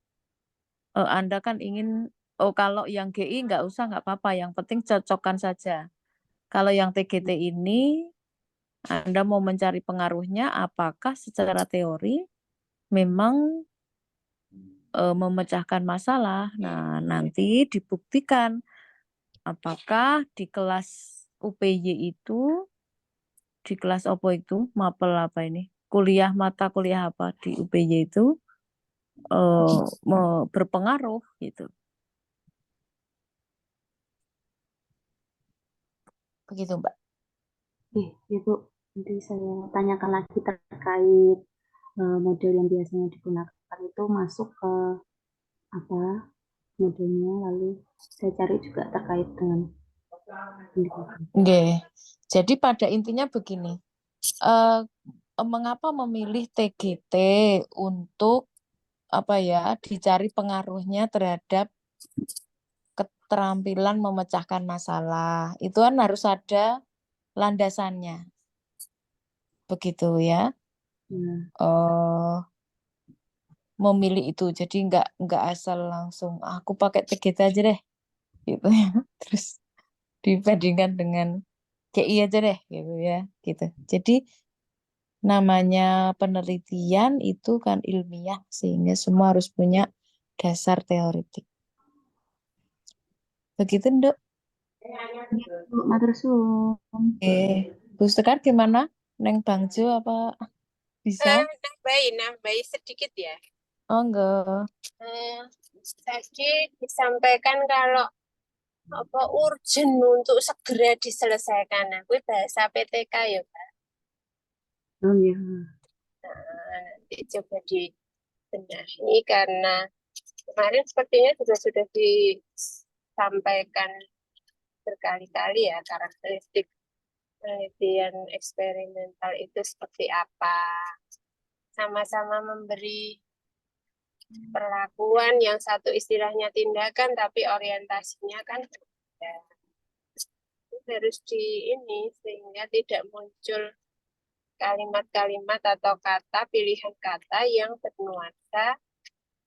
Anda kan ingin kalau yang GI nggak apa-apa, yang penting cocokkan saja. Kalau yang TGT ini Anda mau mencari pengaruhnya apakah secara teori memang memecahkan masalah. Nah, nanti dibuktikan apakah di kelas UPY itu, di kelas apa itu, mapel apa ini, mata kuliah apa di UPY itu berpengaruh gitu. Begitu, Mbak. Ya Bu, nanti saya tanyakan lagi terkait model yang biasanya digunakan itu masuk ke apa modelnya, lalu saya cari juga terkait dengan indikator. Oke. Jadi pada intinya begini, mengapa memilih TGT untuk apa ya dicari pengaruhnya terhadap keterampilan memecahkan masalah itu kan harus ada landasannya begitu ya. Memilih itu jadi nggak asal langsung aku pakai TGT aja deh gitu ya. Terus dibandingkan dengan KI aja deh gitu ya gitu. Jadi namanya penelitian itu kan ilmiah sehingga semua harus punya dasar teoritik. Begitu, Nduk. Bu, matur suwun. Bu Sekar gimana? Neng Bangjo apa bisa? Nambahin sedikit ya. Oh enggak. Tadi disampaikan kalau apa urgent untuk segera diselesaikan. Nah, gue bahasa PTK ya, Pak. Oh iya. Nanti coba dibenahi karena kemarin sepertinya juga sudah disampaikan berkali-kali ya karakteristik penelitian eksperimental itu seperti apa. Sama-sama memberi perlakuan yang satu istilahnya tindakan tapi orientasinya kan berbeda. Harus ini sehingga tidak muncul kalimat-kalimat atau kata pilihan kata yang bernuansa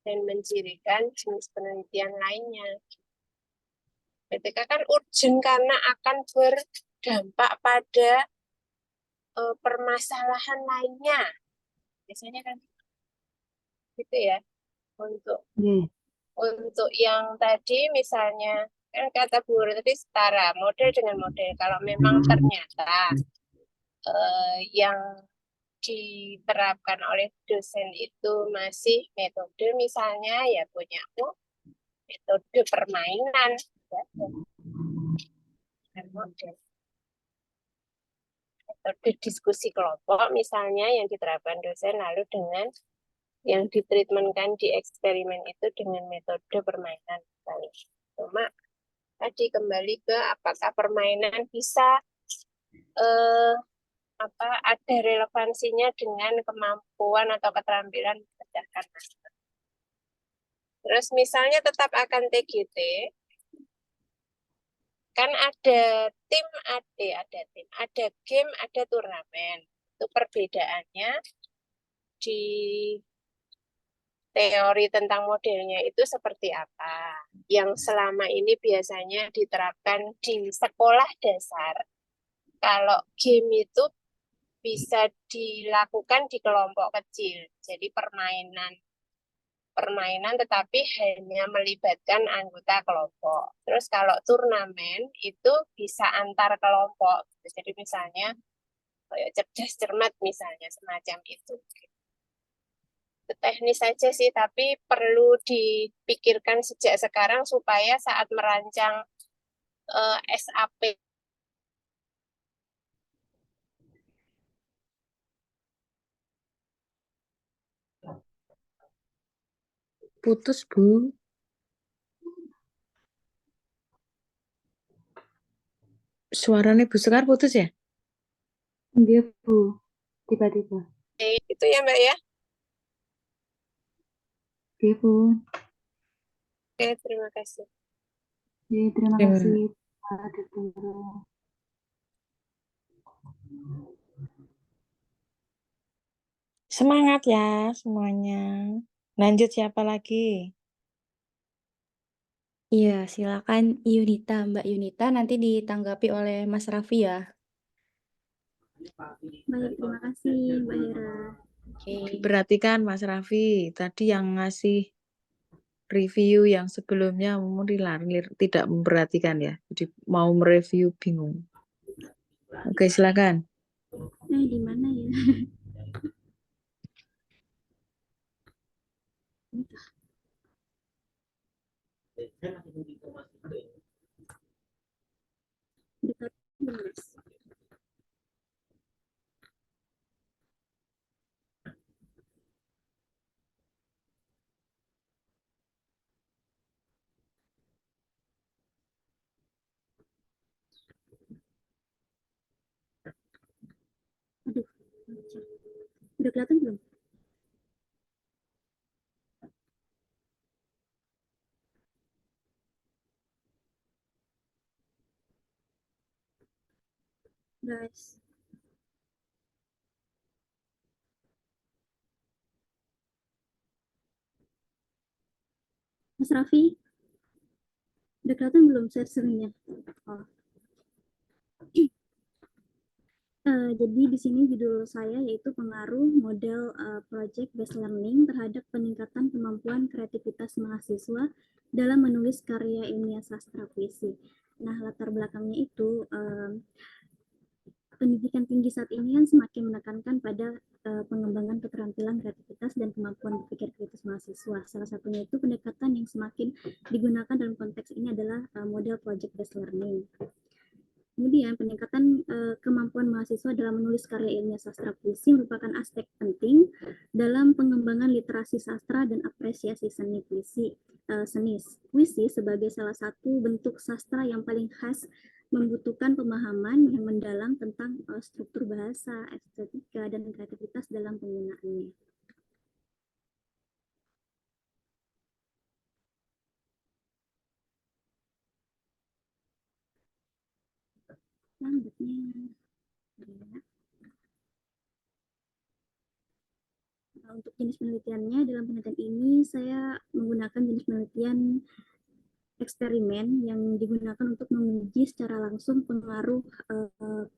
dan mencirikan jenis penelitian lainnya. PTK kan urgent karena akan berdampak pada permasalahan lainnya. Biasanya kan gitu ya. Untuk yang tadi misalnya kan kata Bu tadi setara model dengan model. Kalau memang ternyata yang diterapkan oleh dosen itu masih metode misalnya ya punyamu metode permainan ya, dan model. Metode diskusi kelompok misalnya yang diterapkan dosen lalu dengan yang ditreatmentkan di eksperimen itu dengan metode permainan misalnya. Cuma tadi kembali ke apakah permainan bisa ada relevansinya dengan kemampuan atau keterampilan memecahkan masalah. Terus misalnya tetap akan TGT, kan ada tim, ada game, ada turnamen. Itu perbedaannya di teori tentang modelnya itu seperti apa. Yang selama ini biasanya diterapkan di sekolah dasar. Kalau game itu bisa dilakukan di kelompok kecil. Jadi permainan tetapi hanya melibatkan anggota kelompok. Terus kalau turnamen itu bisa antar kelompok. Jadi misalnya kayak cerdas cermat misalnya semacam itu. Itu teknis saja sih, tapi perlu dipikirkan sejak sekarang supaya saat merancang SAP Putus, Bu. Suaranya Bu Sekar putus ya? Iya, Bu. Tiba-tiba. itu ya Mbak ya. Oke, Bu. Oke, terima kasih. Oke, terima Terima. kasih, Pak Direktur. Semangat ya semuanya. Lanjut siapa lagi? Iya, silakan Yunita, Mbak Yunita nanti ditanggapi oleh Mas Raffi ya. Baik, terima kasih Mbak Hera. Oke. Diperhatikan Mas Raffi, tadi yang ngasih review yang sebelumnya tidak memperhatikan ya. Jadi mau mereview bingung. Oke, silakan. Di mana ya? Dekat Mas. Aduh, udah kelihatan belum? Guys. Mas Raffi, udah kelihatan belum share-nya? Oh. Jadi di sini judul saya yaitu pengaruh model project based learning terhadap peningkatan kemampuan kreativitas mahasiswa dalam menulis karya ilmiah sastra puisi. Nah, latar belakangnya itu pendidikan tinggi saat ini kan semakin menekankan pada pengembangan keterampilan kreativitas dan kemampuan berpikir kritis mahasiswa. Salah satunya itu pendekatan yang semakin digunakan dalam konteks ini adalah model project based learning. Kemudian peningkatan kemampuan mahasiswa dalam menulis karya ilmiah sastra puisi merupakan aspek penting dalam pengembangan literasi sastra dan apresiasi seni puisi. Puisi sebagai salah satu bentuk sastra yang paling khas membutuhkan pemahaman yang mendalam tentang struktur bahasa, estetika, dan kreativitas dalam penggunaannya. Selanjutnya, untuk jenis penelitiannya, dalam penelitian ini saya menggunakan jenis penelitian eksperimen yang digunakan untuk menguji secara langsung pengaruh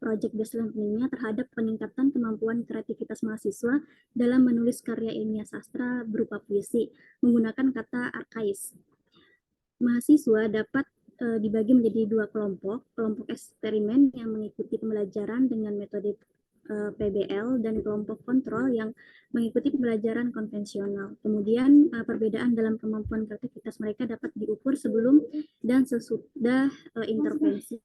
project based learning-nya terhadap peningkatan kemampuan kreativitas mahasiswa dalam menulis karya ilmiah sastra berupa puisi menggunakan kata arkais. Mahasiswa dapat dibagi menjadi dua kelompok eksperimen yang mengikuti pembelajaran dengan metode PBL dan kelompok kontrol yang mengikuti pembelajaran konvensional. Kemudian perbedaan dalam kemampuan kreativitas mereka dapat diukur sebelum dan sesudah intervensi.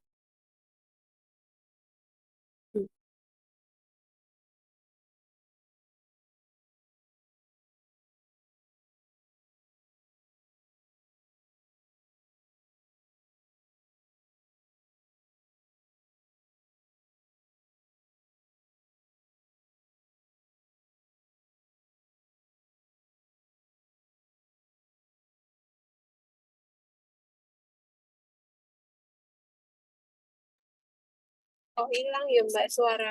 Oh, hilang ya Mbak suara.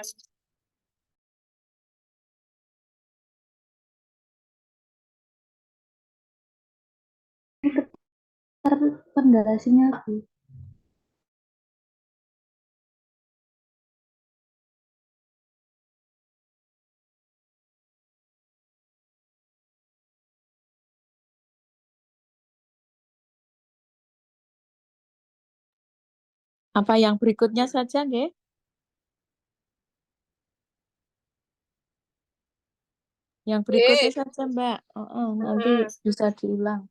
Pendasinya Bu. Apa yang berikutnya saja, nggih? Yang berikutnya saja, Mbak. Nanti bisa diulang.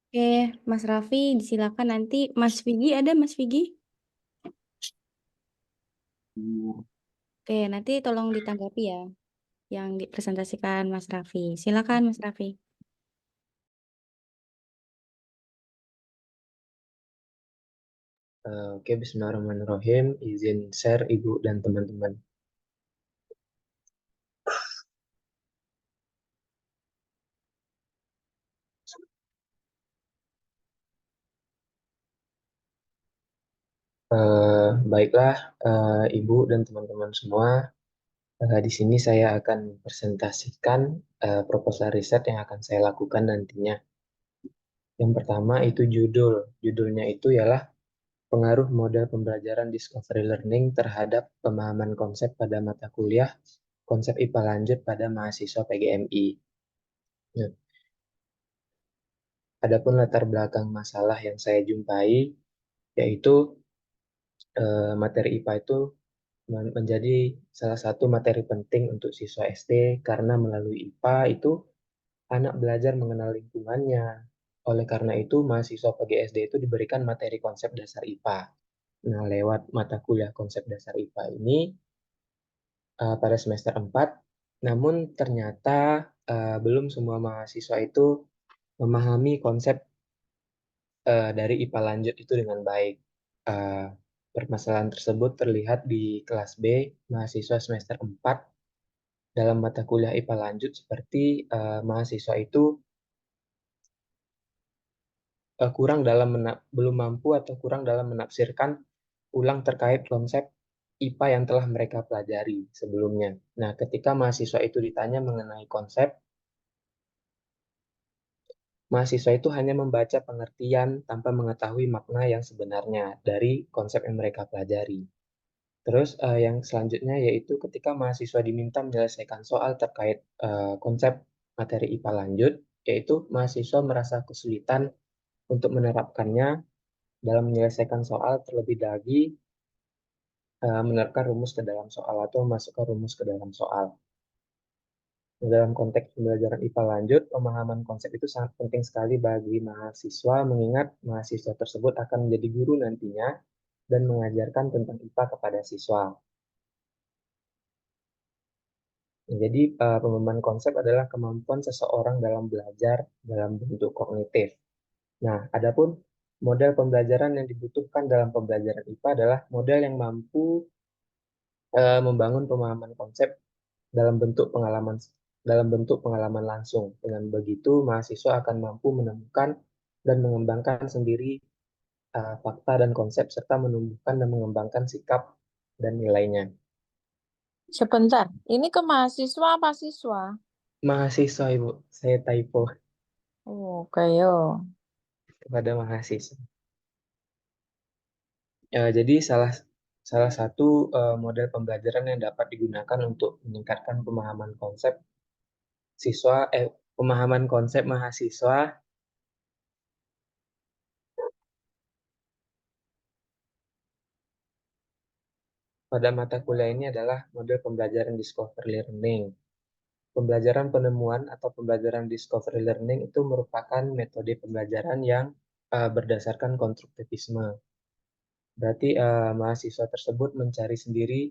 Oke, Mas Raffi, silakan nanti. Mas Vigi ada, Mas Vigi? Oke, nanti tolong ditanggapi ya, yang dipresentasikan Mas Raffi. Silakan, Mas Raffi. Oke, bismillahirrahmanirrahim. Izin share Ibu dan teman-teman. Baiklah, Ibu dan teman-teman semua. Di sini saya akan presentasikan proposal riset yang akan saya lakukan nantinya. Yang pertama itu judulnya itu ialah pengaruh model pembelajaran discovery learning terhadap pemahaman konsep pada mata kuliah konsep IPA lanjut pada mahasiswa PGMI. Nah, adapun latar belakang masalah yang saya jumpai yaitu materi IPA itu menjadi salah satu materi penting untuk siswa SD karena melalui IPA itu anak belajar mengenal lingkungannya. Oleh karena itu, mahasiswa PGSD itu diberikan materi konsep dasar IPA. Nah, lewat mata kuliah konsep dasar IPA ini pada semester 4, namun ternyata belum semua mahasiswa itu memahami konsep dari IPA lanjut itu dengan baik. Permasalahan tersebut terlihat di kelas B, mahasiswa semester 4 dalam mata kuliah IPA lanjut seperti mahasiswa itu belum mampu atau kurang dalam menafsirkan ulang terkait konsep IPA yang telah mereka pelajari sebelumnya. Nah, ketika mahasiswa itu ditanya mengenai konsep, mahasiswa itu hanya membaca pengertian tanpa mengetahui makna yang sebenarnya dari konsep yang mereka pelajari. Terus yang selanjutnya yaitu ketika mahasiswa diminta menyelesaikan soal terkait konsep materi IPA lanjut, yaitu mahasiswa merasa kesulitan untuk menerapkannya dalam menyelesaikan soal terlebih lagi menerapkan rumus ke dalam soal atau memasukkan rumus ke dalam soal. Dalam konteks pembelajaran IPA lanjut, pemahaman konsep itu sangat penting sekali bagi mahasiswa, mengingat mahasiswa tersebut akan menjadi guru nantinya dan mengajarkan tentang IPA kepada siswa. Jadi, pemahaman konsep adalah kemampuan seseorang dalam belajar dalam bentuk kognitif. Nah, adapun model pembelajaran yang dibutuhkan dalam pembelajaran IPA adalah model yang mampu membangun pemahaman konsep dalam bentuk pengalaman langsung. Dengan begitu, mahasiswa akan mampu menemukan dan mengembangkan sendiri fakta dan konsep serta menumbuhkan dan mengembangkan sikap dan nilainya. Sebentar, ini ke mahasiswa apa siswa? Mahasiswa, Ibu, saya typo Oh, kayo. kepada mahasiswa. Jadi salah satu model pembelajaran yang dapat digunakan untuk meningkatkan pemahaman konsep mahasiswa pada mata kuliah ini adalah model pembelajaran discovery learning. Pembelajaran penemuan atau pembelajaran discovery learning itu merupakan metode pembelajaran yang berdasarkan konstruktivisme. Berarti mahasiswa tersebut mencari sendiri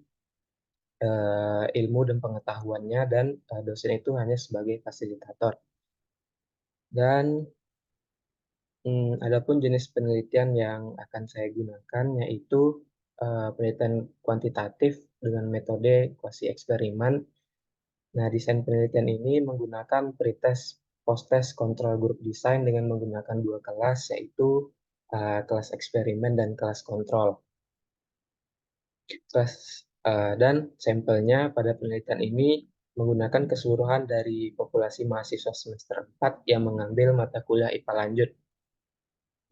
ilmu dan pengetahuannya dan dosen itu hanya sebagai fasilitator. Dan adapun jenis penelitian yang akan saya gunakan yaitu penelitian kuantitatif dengan metode kuasi eksperimen. Nah, desain penelitian ini menggunakan pretest, post-test, control group design dengan menggunakan dua kelas, yaitu kelas eksperimen dan kelas kontrol. Dan sampelnya pada penelitian ini menggunakan keseluruhan dari populasi mahasiswa semester 4 yang mengambil mata kuliah IPA lanjut.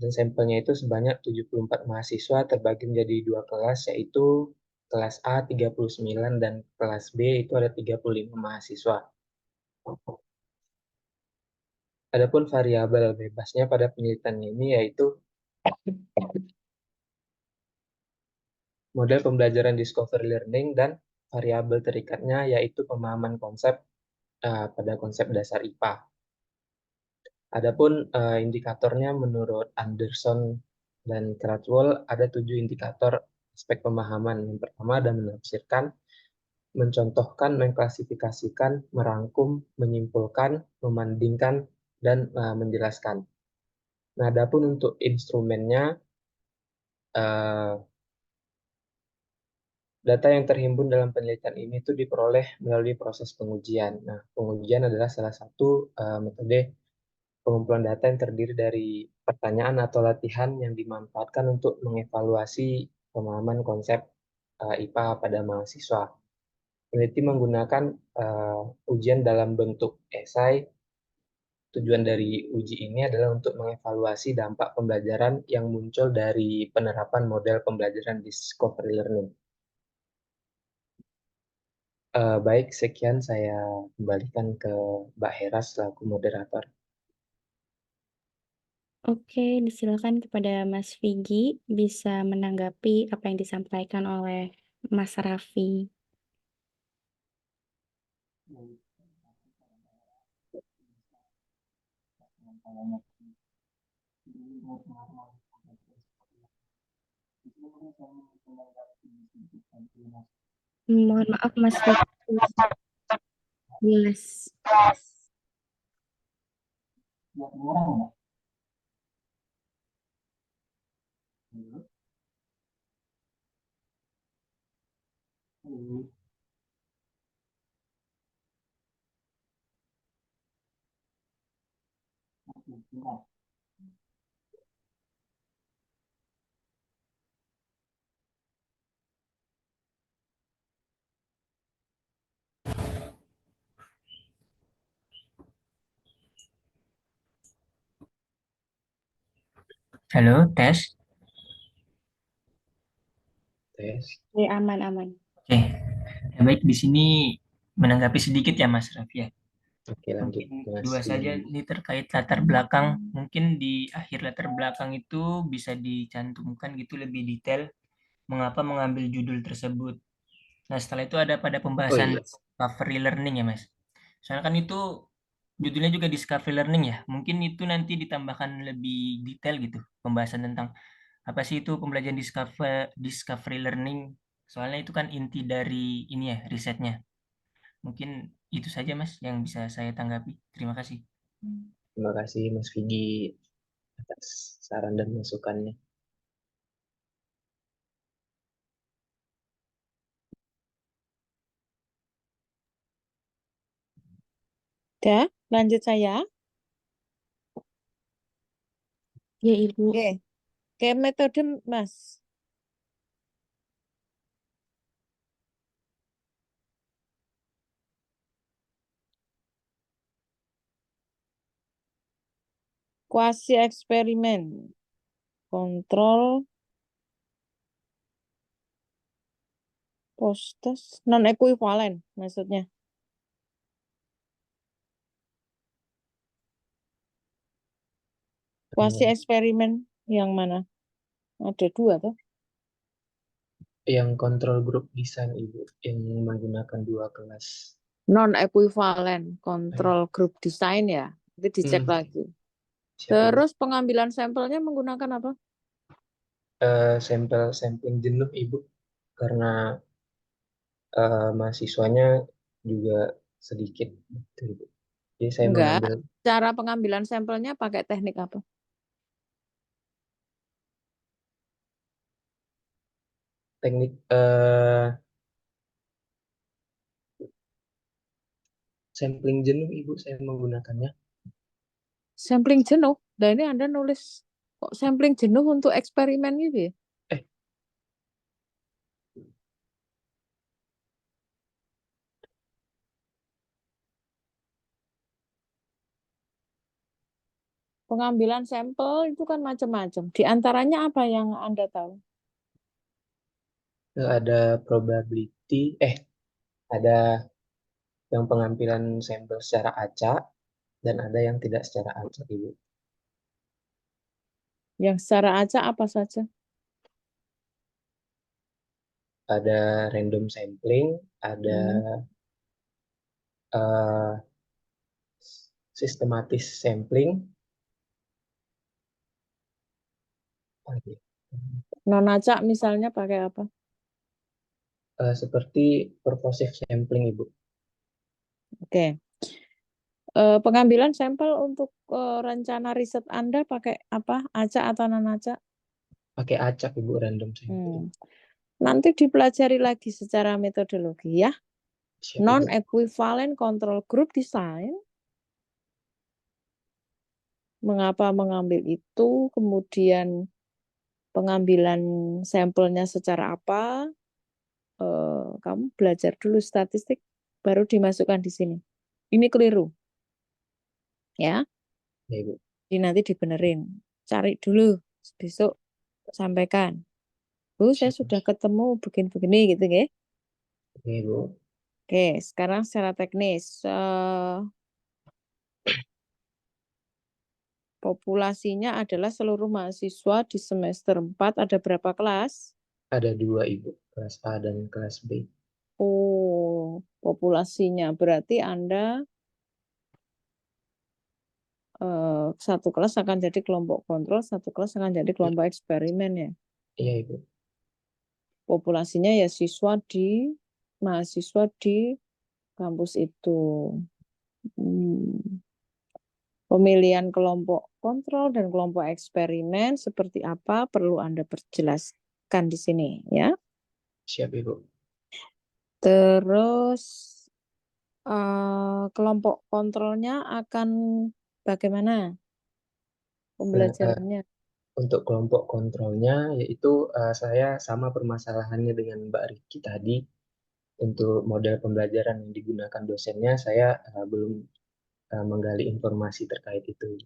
Dan sampelnya itu sebanyak 74 mahasiswa terbagi menjadi dua kelas, yaitu kelas A 39 dan kelas B itu ada 35 mahasiswa. Adapun variabel bebasnya pada penelitian ini yaitu model pembelajaran discovery learning dan variabel terikatnya yaitu pemahaman konsep pada konsep dasar IPA. Adapun indikatornya menurut Anderson dan Krathwohl ada 7 indikator aspek pemahaman. Yang pertama ada menafsirkan, mencontohkan, mengklasifikasikan, merangkum, menyimpulkan, membandingkan, dan menjelaskan. Nah, adapun untuk instrumennya, data yang terhimpun dalam penelitian ini itu diperoleh melalui proses pengujian. Nah, pengujian adalah salah satu metode pengumpulan data yang terdiri dari pertanyaan atau latihan yang dimanfaatkan untuk mengevaluasi pemahaman konsep IPA pada mahasiswa. Peneliti menggunakan ujian dalam bentuk esai. Tujuan dari uji ini adalah untuk mengevaluasi dampak pembelajaran yang muncul dari penerapan model pembelajaran discovery learning. Baik, sekian saya kembalikan ke Mbak Hera selaku moderator. Oke, disilakan kepada Mas Vigi bisa menanggapi apa yang disampaikan oleh Mas Raffi. Mohon maaf Mas Vigi. Jelas. Halo, tes. Tes. Ya, aman. Oke. Ya, baik, di sini menanggapi sedikit ya Mas Raffi ya. Oke, lanjut. Mungkin dua saja ini terkait latar belakang. Mungkin di akhir latar belakang itu bisa dicantumkan gitu lebih detail mengapa mengambil judul tersebut. Nah, setelah itu ada pada pembahasan discovery learning ya Mas. Soalnya kan itu judulnya juga discovery learning ya. Mungkin itu nanti ditambahkan lebih detail gitu pembahasan tentang apa sih itu pembelajaran discovery learning. Soalnya itu kan inti dari ini ya risetnya. Mungkin itu saja Mas yang bisa saya tanggapi. Terima kasih. Terima kasih Mas Vigi atas saran dan masukannya. Ya, lanjut saya. Ya, Ibu. Oke. Kayak metode Mas. Kuasi eksperimen. Kontrol. Postes. Non ekuivalen maksudnya. Kuasi eksperimen yang mana? Ada dua tuh. Yang kontrol grup desain Ibu, yang menggunakan 2 kelas. Non-equivalent Oh, iya. control group design ya. Itu dicek Hmm, lagi. siap Ibu. Terus pengambilan sampelnya menggunakan apa? Sampling jenuh Ibu, karena mahasiswanya juga sedikit gitu, Ibu. Jadi saya Enggak. mengambil Cara pengambilan sampelnya pakai teknik apa? teknik sampling jenuh Ibu, saya menggunakannya. Sampling jenuh. Dan ini Anda nulis kok sampling jenuh untuk eksperimen gitu ya? Eh, Pengambilan sampel itu kan macam-macam. Di antaranya apa yang Anda tahu? ada probability, ada yang pengambilan sampel secara acak dan ada yang tidak secara acak, Ibu. Yang secara acak apa saja? Ada random sampling, ada eh, sistematis sampling, lagi. Non acak misalnya pakai apa? Seperti purposive sampling, Ibu. Oke. Pengambilan sampel untuk rencana riset Anda pakai apa? Acak atau non acak? Pakai acak, Ibu, random sampling. Nanti dipelajari lagi secara metodologi ya. Siap, Ibu. Non-equivalent control group design. Mengapa mengambil itu, kemudian pengambilan sampelnya secara apa, kamu belajar dulu statistik, baru dimasukkan di sini. Ini keliru. Ya, Ya, Ibu. jadi nanti dibenerin. Cari dulu, besok sampaikan. Bu, saya Siap, sudah ketemu begini-begini gitu ya. Oke, Ibu. Oke, sekarang secara teknis. Populasinya adalah seluruh mahasiswa di semester 4. Ada berapa kelas? Ada 2, Ibu, kelas A dan kelas B. Oh, populasinya. Berarti Anda satu kelas akan jadi kelompok kontrol, satu kelas akan jadi kelompok eksperimen ya. Iya, Ibu. Populasinya ya mahasiswa di kampus itu. Pemilihan kelompok kontrol dan kelompok eksperimen seperti apa perlu Anda perjelaskan di sini ya. Siap, Ibu. Terus kelompok kontrolnya akan bagaimana pembelajarannya? Untuk kelompok kontrolnya, yaitu saya sama permasalahannya dengan Mbak Riki tadi. Untuk model pembelajaran yang digunakan dosennya, saya belum menggali informasi terkait itu.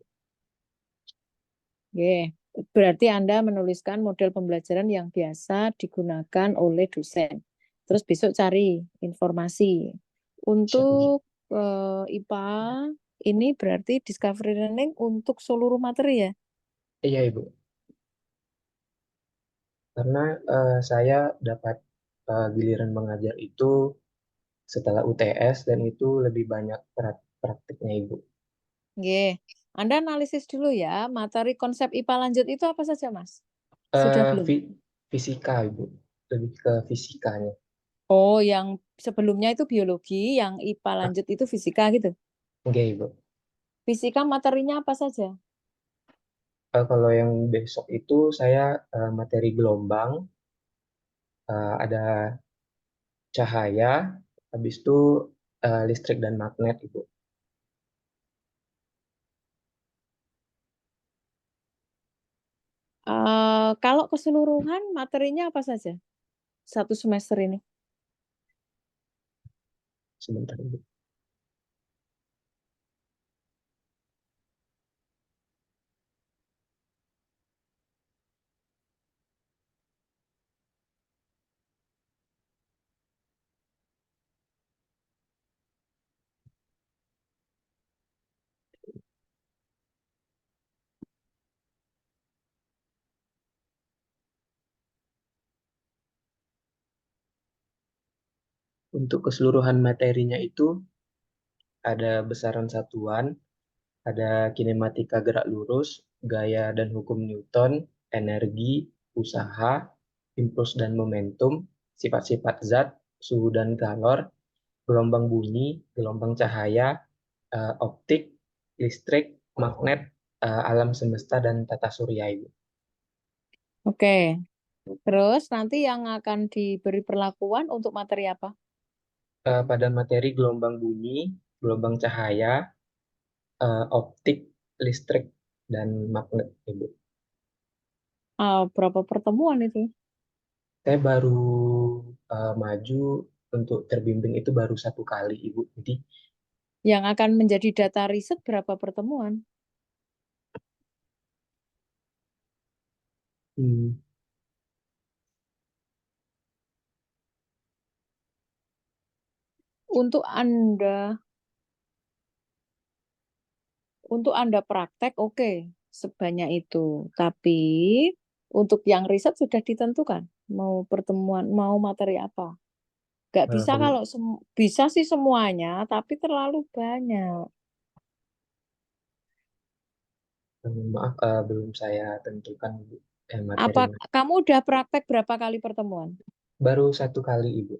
Oke, berarti Anda menuliskan model pembelajaran yang biasa digunakan oleh dosen. Terus besok cari informasi. Untuk IPA ini berarti discovery learning untuk seluruh materi ya? Iya, Ibu. Karena saya dapat giliran mengajar itu setelah UTS dan itu lebih banyak praktiknya, Ibu. Oke, Anda analisis dulu ya, materi konsep IPA lanjut itu apa saja, Mas? Sudah belum? Fisika, Ibu. Lebih ke fisikanya. Oh, yang sebelumnya itu biologi, yang IPA lanjut itu fisika gitu. Oke, Ibu. Fisika materinya apa saja? Kalau yang besok itu saya materi gelombang, ada cahaya, habis itu listrik dan magnet, Ibu. Kalau keseluruhan materinya apa saja? Satu semester ini. Sebentar, Ibu. Untuk keseluruhan materinya itu ada besaran satuan, ada kinematika gerak lurus, gaya dan hukum Newton, energi, usaha, impuls dan momentum, sifat-sifat zat, suhu dan kalor, gelombang bunyi, gelombang cahaya, optik, listrik, magnet, alam semesta, dan tata surya, Ibu. Oke. Terus nanti yang akan diberi perlakuan untuk materi apa? Pada materi gelombang bunyi, gelombang cahaya, optik, listrik, dan magnet, Ibu. Berapa pertemuan itu? Saya baru maju untuk terbimbing itu baru 1 kali, Ibu. Jadi Yang akan menjadi data riset berapa pertemuan? hmm, Untuk Anda praktek, oke, sebanyak itu. Tapi untuk yang riset sudah ditentukan mau pertemuan, mau materi apa. Nggak bisa belum, kalau bisa sih semuanya, tapi terlalu banyak. maaf, belum saya tentukan, Ibu, Apa materi. kamu udah praktek berapa kali pertemuan? Baru 1 kali, Ibu.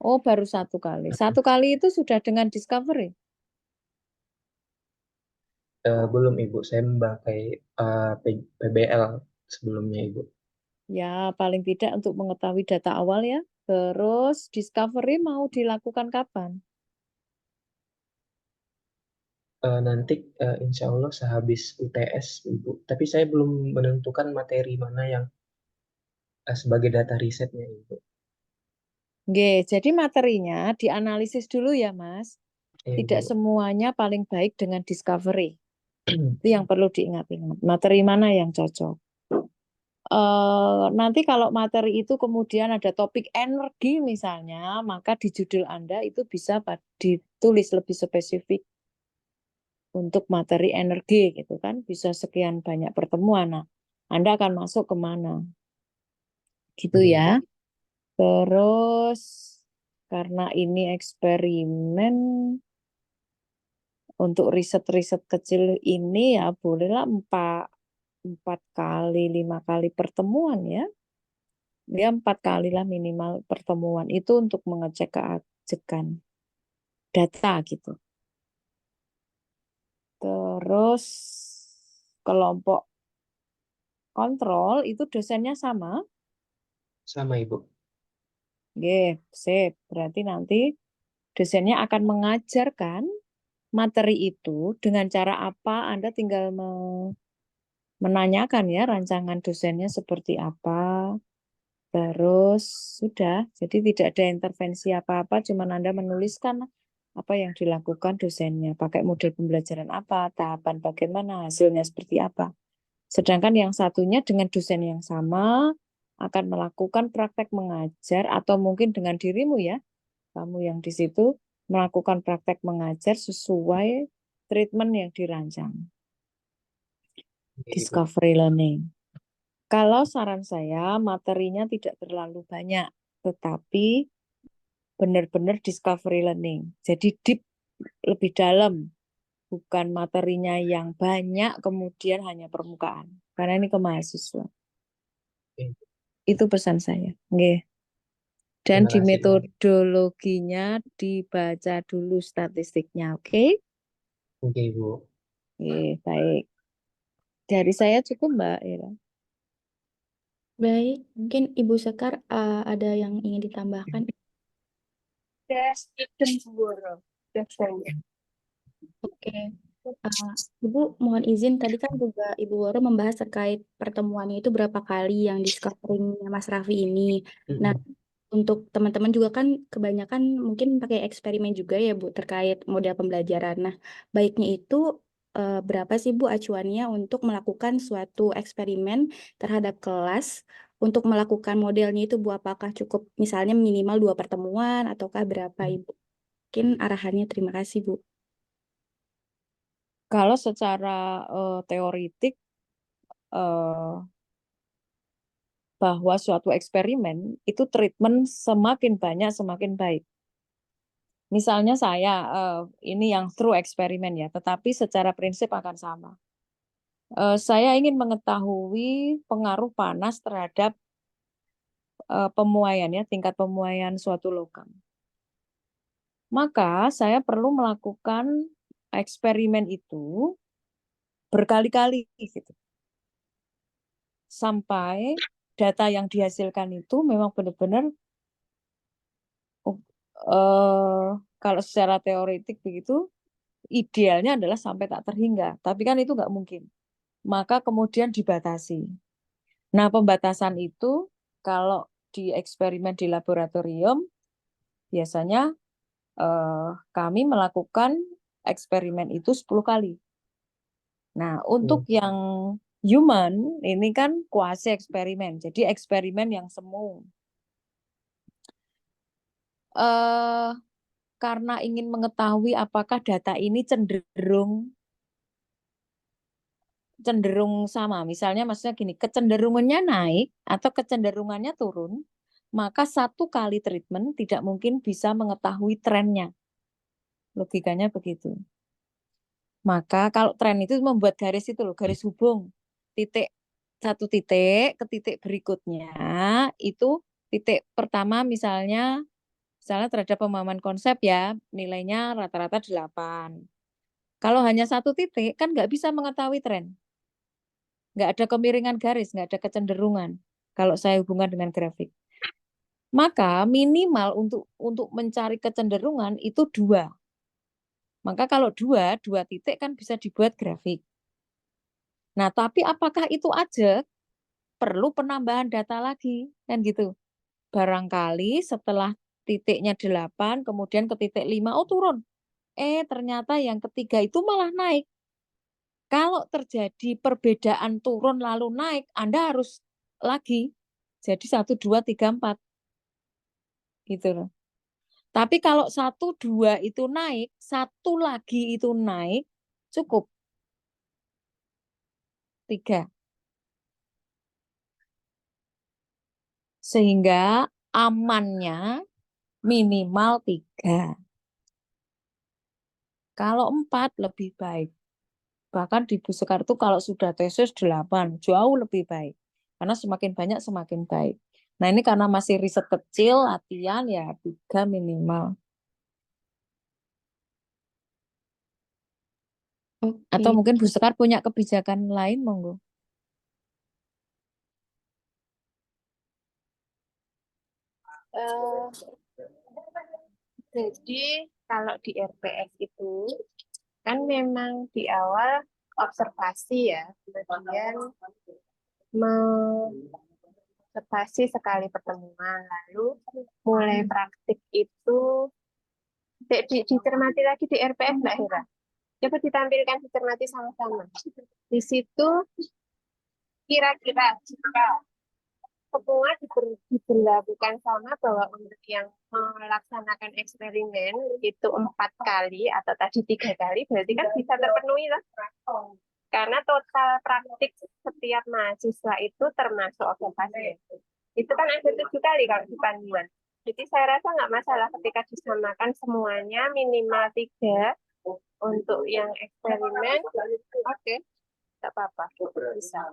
Oh, baru 1 kali. 1 kali itu sudah dengan discovery. Belum, Ibu. Saya memakai PBL sebelumnya, Ibu. Ya, paling tidak untuk mengetahui data awal ya. Terus discovery mau dilakukan kapan? Nanti insya Allah sehabis UTS, Ibu. Tapi saya belum menentukan materi mana yang sebagai data risetnya, Ibu. Oke, jadi materinya dianalisis dulu ya, Mas. Ya, Tidak Ibu. semuanya paling baik dengan discovery. Itu yang perlu diingat-ingat. Materi mana yang cocok? Nanti kalau materi itu kemudian ada topik energi misalnya, maka di judul Anda itu bisa ditulis lebih spesifik untuk materi energi gitu kan. Bisa sekian banyak pertemuan. Nah, Anda akan masuk kemana? Gitu Oke, ya. Ibu. Terus karena ini eksperimen, untuk riset-riset kecil ini ya bolehlah 4 kali, 5 kali pertemuan ya. Ya 4 kali lah minimal pertemuan itu untuk mengecek keajekan data gitu. Terus kelompok kontrol itu dosennya sama. Sama, Ibu. Oke, sip. Berarti nanti dosennya akan mengajarkan materi itu dengan cara apa, Anda tinggal menanyakan ya rancangan dosennya seperti apa. Terus sudah, jadi tidak ada intervensi apa-apa, cuma Anda menuliskan apa yang dilakukan dosennya, pakai model pembelajaran apa, tahapan bagaimana, hasilnya seperti apa. Sedangkan yang satunya dengan dosen yang sama akan melakukan praktek mengajar atau mungkin dengan dirimu ya, kamu yang di situ melakukan praktek mengajar sesuai treatment yang dirancang. Oke, Ibu. Discovery learning. Kalau saran saya materinya tidak terlalu banyak, tetapi benar-benar discovery learning. Jadi deep, lebih dalam, bukan materinya yang banyak kemudian hanya permukaan. Karena ini ke mahasiswa. Oke. Itu pesan saya. Nggih. Dan Terima di kasih, Ibu. metodologinya dibaca dulu statistiknya, oke? Oke, Ibu. Baik. Dari saya cukup, Mbak Ira. Baik, mungkin Ibu Sekar ada yang ingin ditambahkan? Oke. Ibu mohon izin, tadi kan juga Ibu Woro membahas terkait pertemuannya itu berapa kali yang discovery-nya Mas Raffi ini. Nah, untuk teman-teman juga kan kebanyakan mungkin pakai eksperimen juga ya Bu terkait model pembelajaran. Nah, baiknya itu berapa sih Bu acuannya untuk melakukan suatu eksperimen terhadap kelas untuk melakukan modelnya itu Bu, apakah cukup misalnya minimal 2 pertemuan ataukah berapa Ibu? Mungkin arahannya, terima kasih Bu. Kalau secara teoritik bahwa suatu eksperimen itu treatment semakin banyak semakin baik. Misalnya saya, ini yang through eksperimen ya, tetapi secara prinsip akan sama. Saya ingin mengetahui pengaruh panas terhadap pemuaian ya, tingkat pemuaian suatu logam. Maka saya perlu melakukan eksperimen itu berkali-kali gitu. Sampai data yang dihasilkan itu memang benar-benar kalau secara teoretik begitu, idealnya adalah sampai tak terhingga. Tapi kan itu nggak mungkin. Maka kemudian dibatasi. Nah, pembatasan itu kalau di eksperimen di laboratorium, biasanya kami melakukan eksperimen itu 10 kali. Nah, untuk yang human, ini kan kuasi eksperimen. Jadi eksperimen yang semu. Karena ingin mengetahui apakah data ini cenderung sama. Misalnya maksudnya gini, kecenderungannya naik atau kecenderungannya turun, maka 1 kali treatment tidak mungkin bisa mengetahui trennya. Logikanya begitu. Maka kalau tren itu membuat garis itu loh, garis hubung. Satu titik ke titik berikutnya, itu titik pertama misalnya terhadap pemahaman konsep ya, nilainya rata-rata 8. Kalau hanya 1 titik, kan nggak bisa mengetahui tren. Nggak ada kemiringan garis, nggak ada kecenderungan kalau saya hubungkan dengan grafik. Maka minimal untuk mencari kecenderungan itu 2. Maka kalau 2 titik kan bisa dibuat grafik. Nah, tapi apakah itu aja? Perlu penambahan data lagi, kan gitu. Barangkali setelah titiknya 8, kemudian ke titik 5, oh turun. Ternyata yang ketiga itu malah naik. Kalau terjadi perbedaan turun lalu naik, Anda harus lagi. Jadi 1, 2, 3, 4. Gitu loh. Tapi kalau 1, 2 itu naik, 1 lagi itu naik, cukup. 3. Sehingga amannya minimal 3. Kalau 4 lebih baik. Bahkan di Bu Sekar itu kalau sudah tesis 8, jauh lebih baik. Karena semakin banyak semakin baik. Nah ini karena masih riset kecil, latihan ya 3 minimal. Atau mungkin Bu Sekar punya kebijakan lain, monggo. Jadi kalau di RPS itu kan memang di awal observasi ya, kemudian observasi sekali pertemuan, lalu mulai praktik itu dicermati lagi di RPS Mbak Hera. Coba ditampilkan, dicermati sama-sama. Di situ kira-kira jika semua diberlakukan sama bahwa untuk yang melaksanakan eksperimen itu 4 kali atau tadi 3 kali, berarti kan bisa terpenuhi lah. Karena total praktik setiap mahasiswa itu termasuk observasi. Itu kan ada 7 kali kalau di panduan. Jadi saya rasa nggak masalah ketika disamakan semuanya minimal 3 untuk yang eksperimen. Oke, nggak apa-apa. Bisa.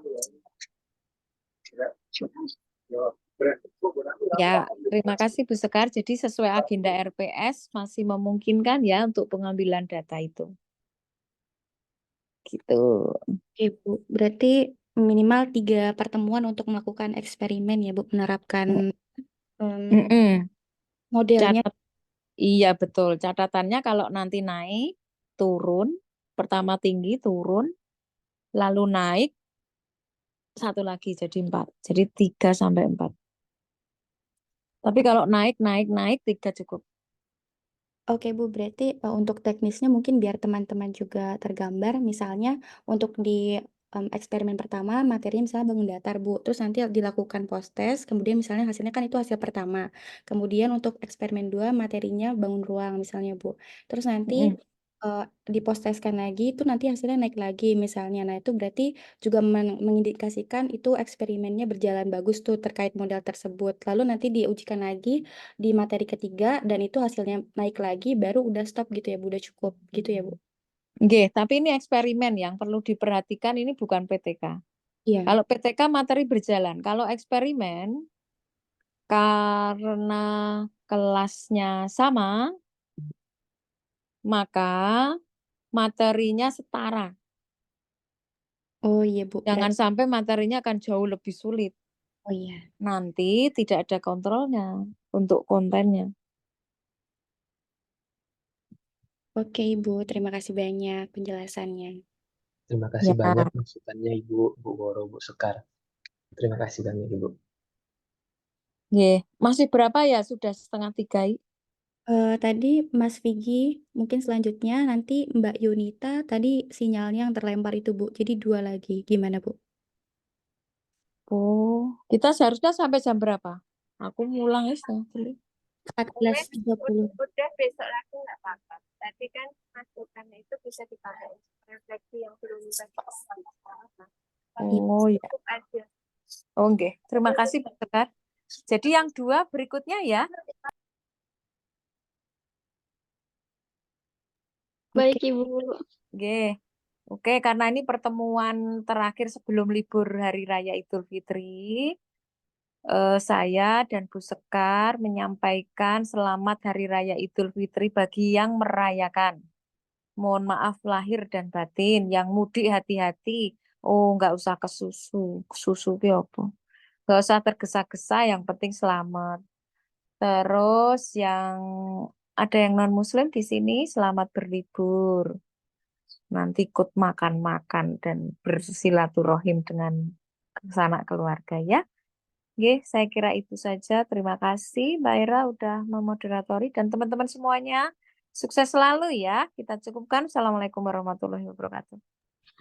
Ya, terima kasih Bu Sekar. Jadi sesuai agenda RPS masih memungkinkan ya untuk pengambilan data itu. Gitu. Oke, Bu. Berarti minimal 3 pertemuan untuk melakukan eksperimen ya, Bu, menerapkan modelnya. Iya, betul. Catatannya kalau nanti naik, turun, pertama tinggi, turun, lalu naik, 1 lagi jadi 4. Jadi 3 sampai 4. Tapi kalau naik, 3 cukup. Oke, Bu, berarti untuk teknisnya mungkin biar teman-teman juga tergambar, misalnya untuk di eksperimen pertama materinya misalnya bangun datar, Bu. Terus nanti dilakukan post test, kemudian misalnya hasilnya kan itu hasil pertama. Kemudian untuk eksperimen 2 materinya bangun ruang misalnya, Bu. Terus nanti diposteskan lagi itu nanti hasilnya naik lagi misalnya. Nah, itu berarti juga mengindikasikan itu eksperimennya berjalan bagus tuh terkait model tersebut. Lalu nanti diujikan lagi di materi ketiga dan itu hasilnya naik lagi baru udah stop gitu ya Bu, udah cukup gitu ya Bu. Nggih, tapi ini eksperimen yang perlu diperhatikan ini bukan PTK. Iya. Kalau PTK materi berjalan, kalau eksperimen karena kelasnya sama, maka materinya setara. Oh iya Bu, Jangan berarti sampai materinya akan jauh lebih sulit. oh iya. Nanti tidak ada kontrolnya untuk kontennya. Oke Ibu, terima kasih banyak penjelasannya. Terima kasih Ya. banyak masukannya Ibu, Bu Woro, Bu Sekar. Terima kasih banyak Ibu. Nggih, masih berapa ya? Sudah 2:30. Tadi Mas Vigi, mungkin selanjutnya nanti Mbak Yunita, tadi sinyalnya yang terlempar itu Bu, jadi 2 lagi, gimana Bu? Oh, kita seharusnya sampai jam berapa? Aku ngulang ya setengah telu. 14.30. Udah besok lagi nggak apa-apa. Tadi kan masukannya itu bisa dipakai refleksi yang belum apa. Oh ya. Cukup aja. Oh, nggih. Terima kasih Bu Sekar. Jadi yang 2 berikutnya ya. Baik Ibu. Nggih. Oke, karena ini pertemuan terakhir sebelum libur Hari Raya Idul Fitri, saya dan Bu Sekar menyampaikan selamat Hari Raya Idul Fitri bagi yang merayakan. Mohon maaf lahir dan batin, yang mudik hati-hati. Oh, nggak usah ke susu. Susu ki apa? Nggak usah tergesa-gesa, yang penting selamat. Terus yang ada yang non-muslim di sini, selamat berlibur. Nanti ikut makan-makan dan bersilaturahim dengan sanak keluarga ya. Oke, saya kira itu saja. Terima kasih Mbak Ira udah memoderatori dan teman-teman semuanya. Sukses selalu ya. Kita cukupkan. Assalamualaikum warahmatullahi wabarakatuh.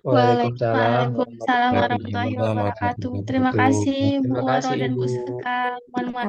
Waalaikumsalam Waalaikumsalam warahmatullahi wabarakatuh. Terima kasih Bu Terima Woro kasih dan Bu Ibu. Sekar. Mohon maaf.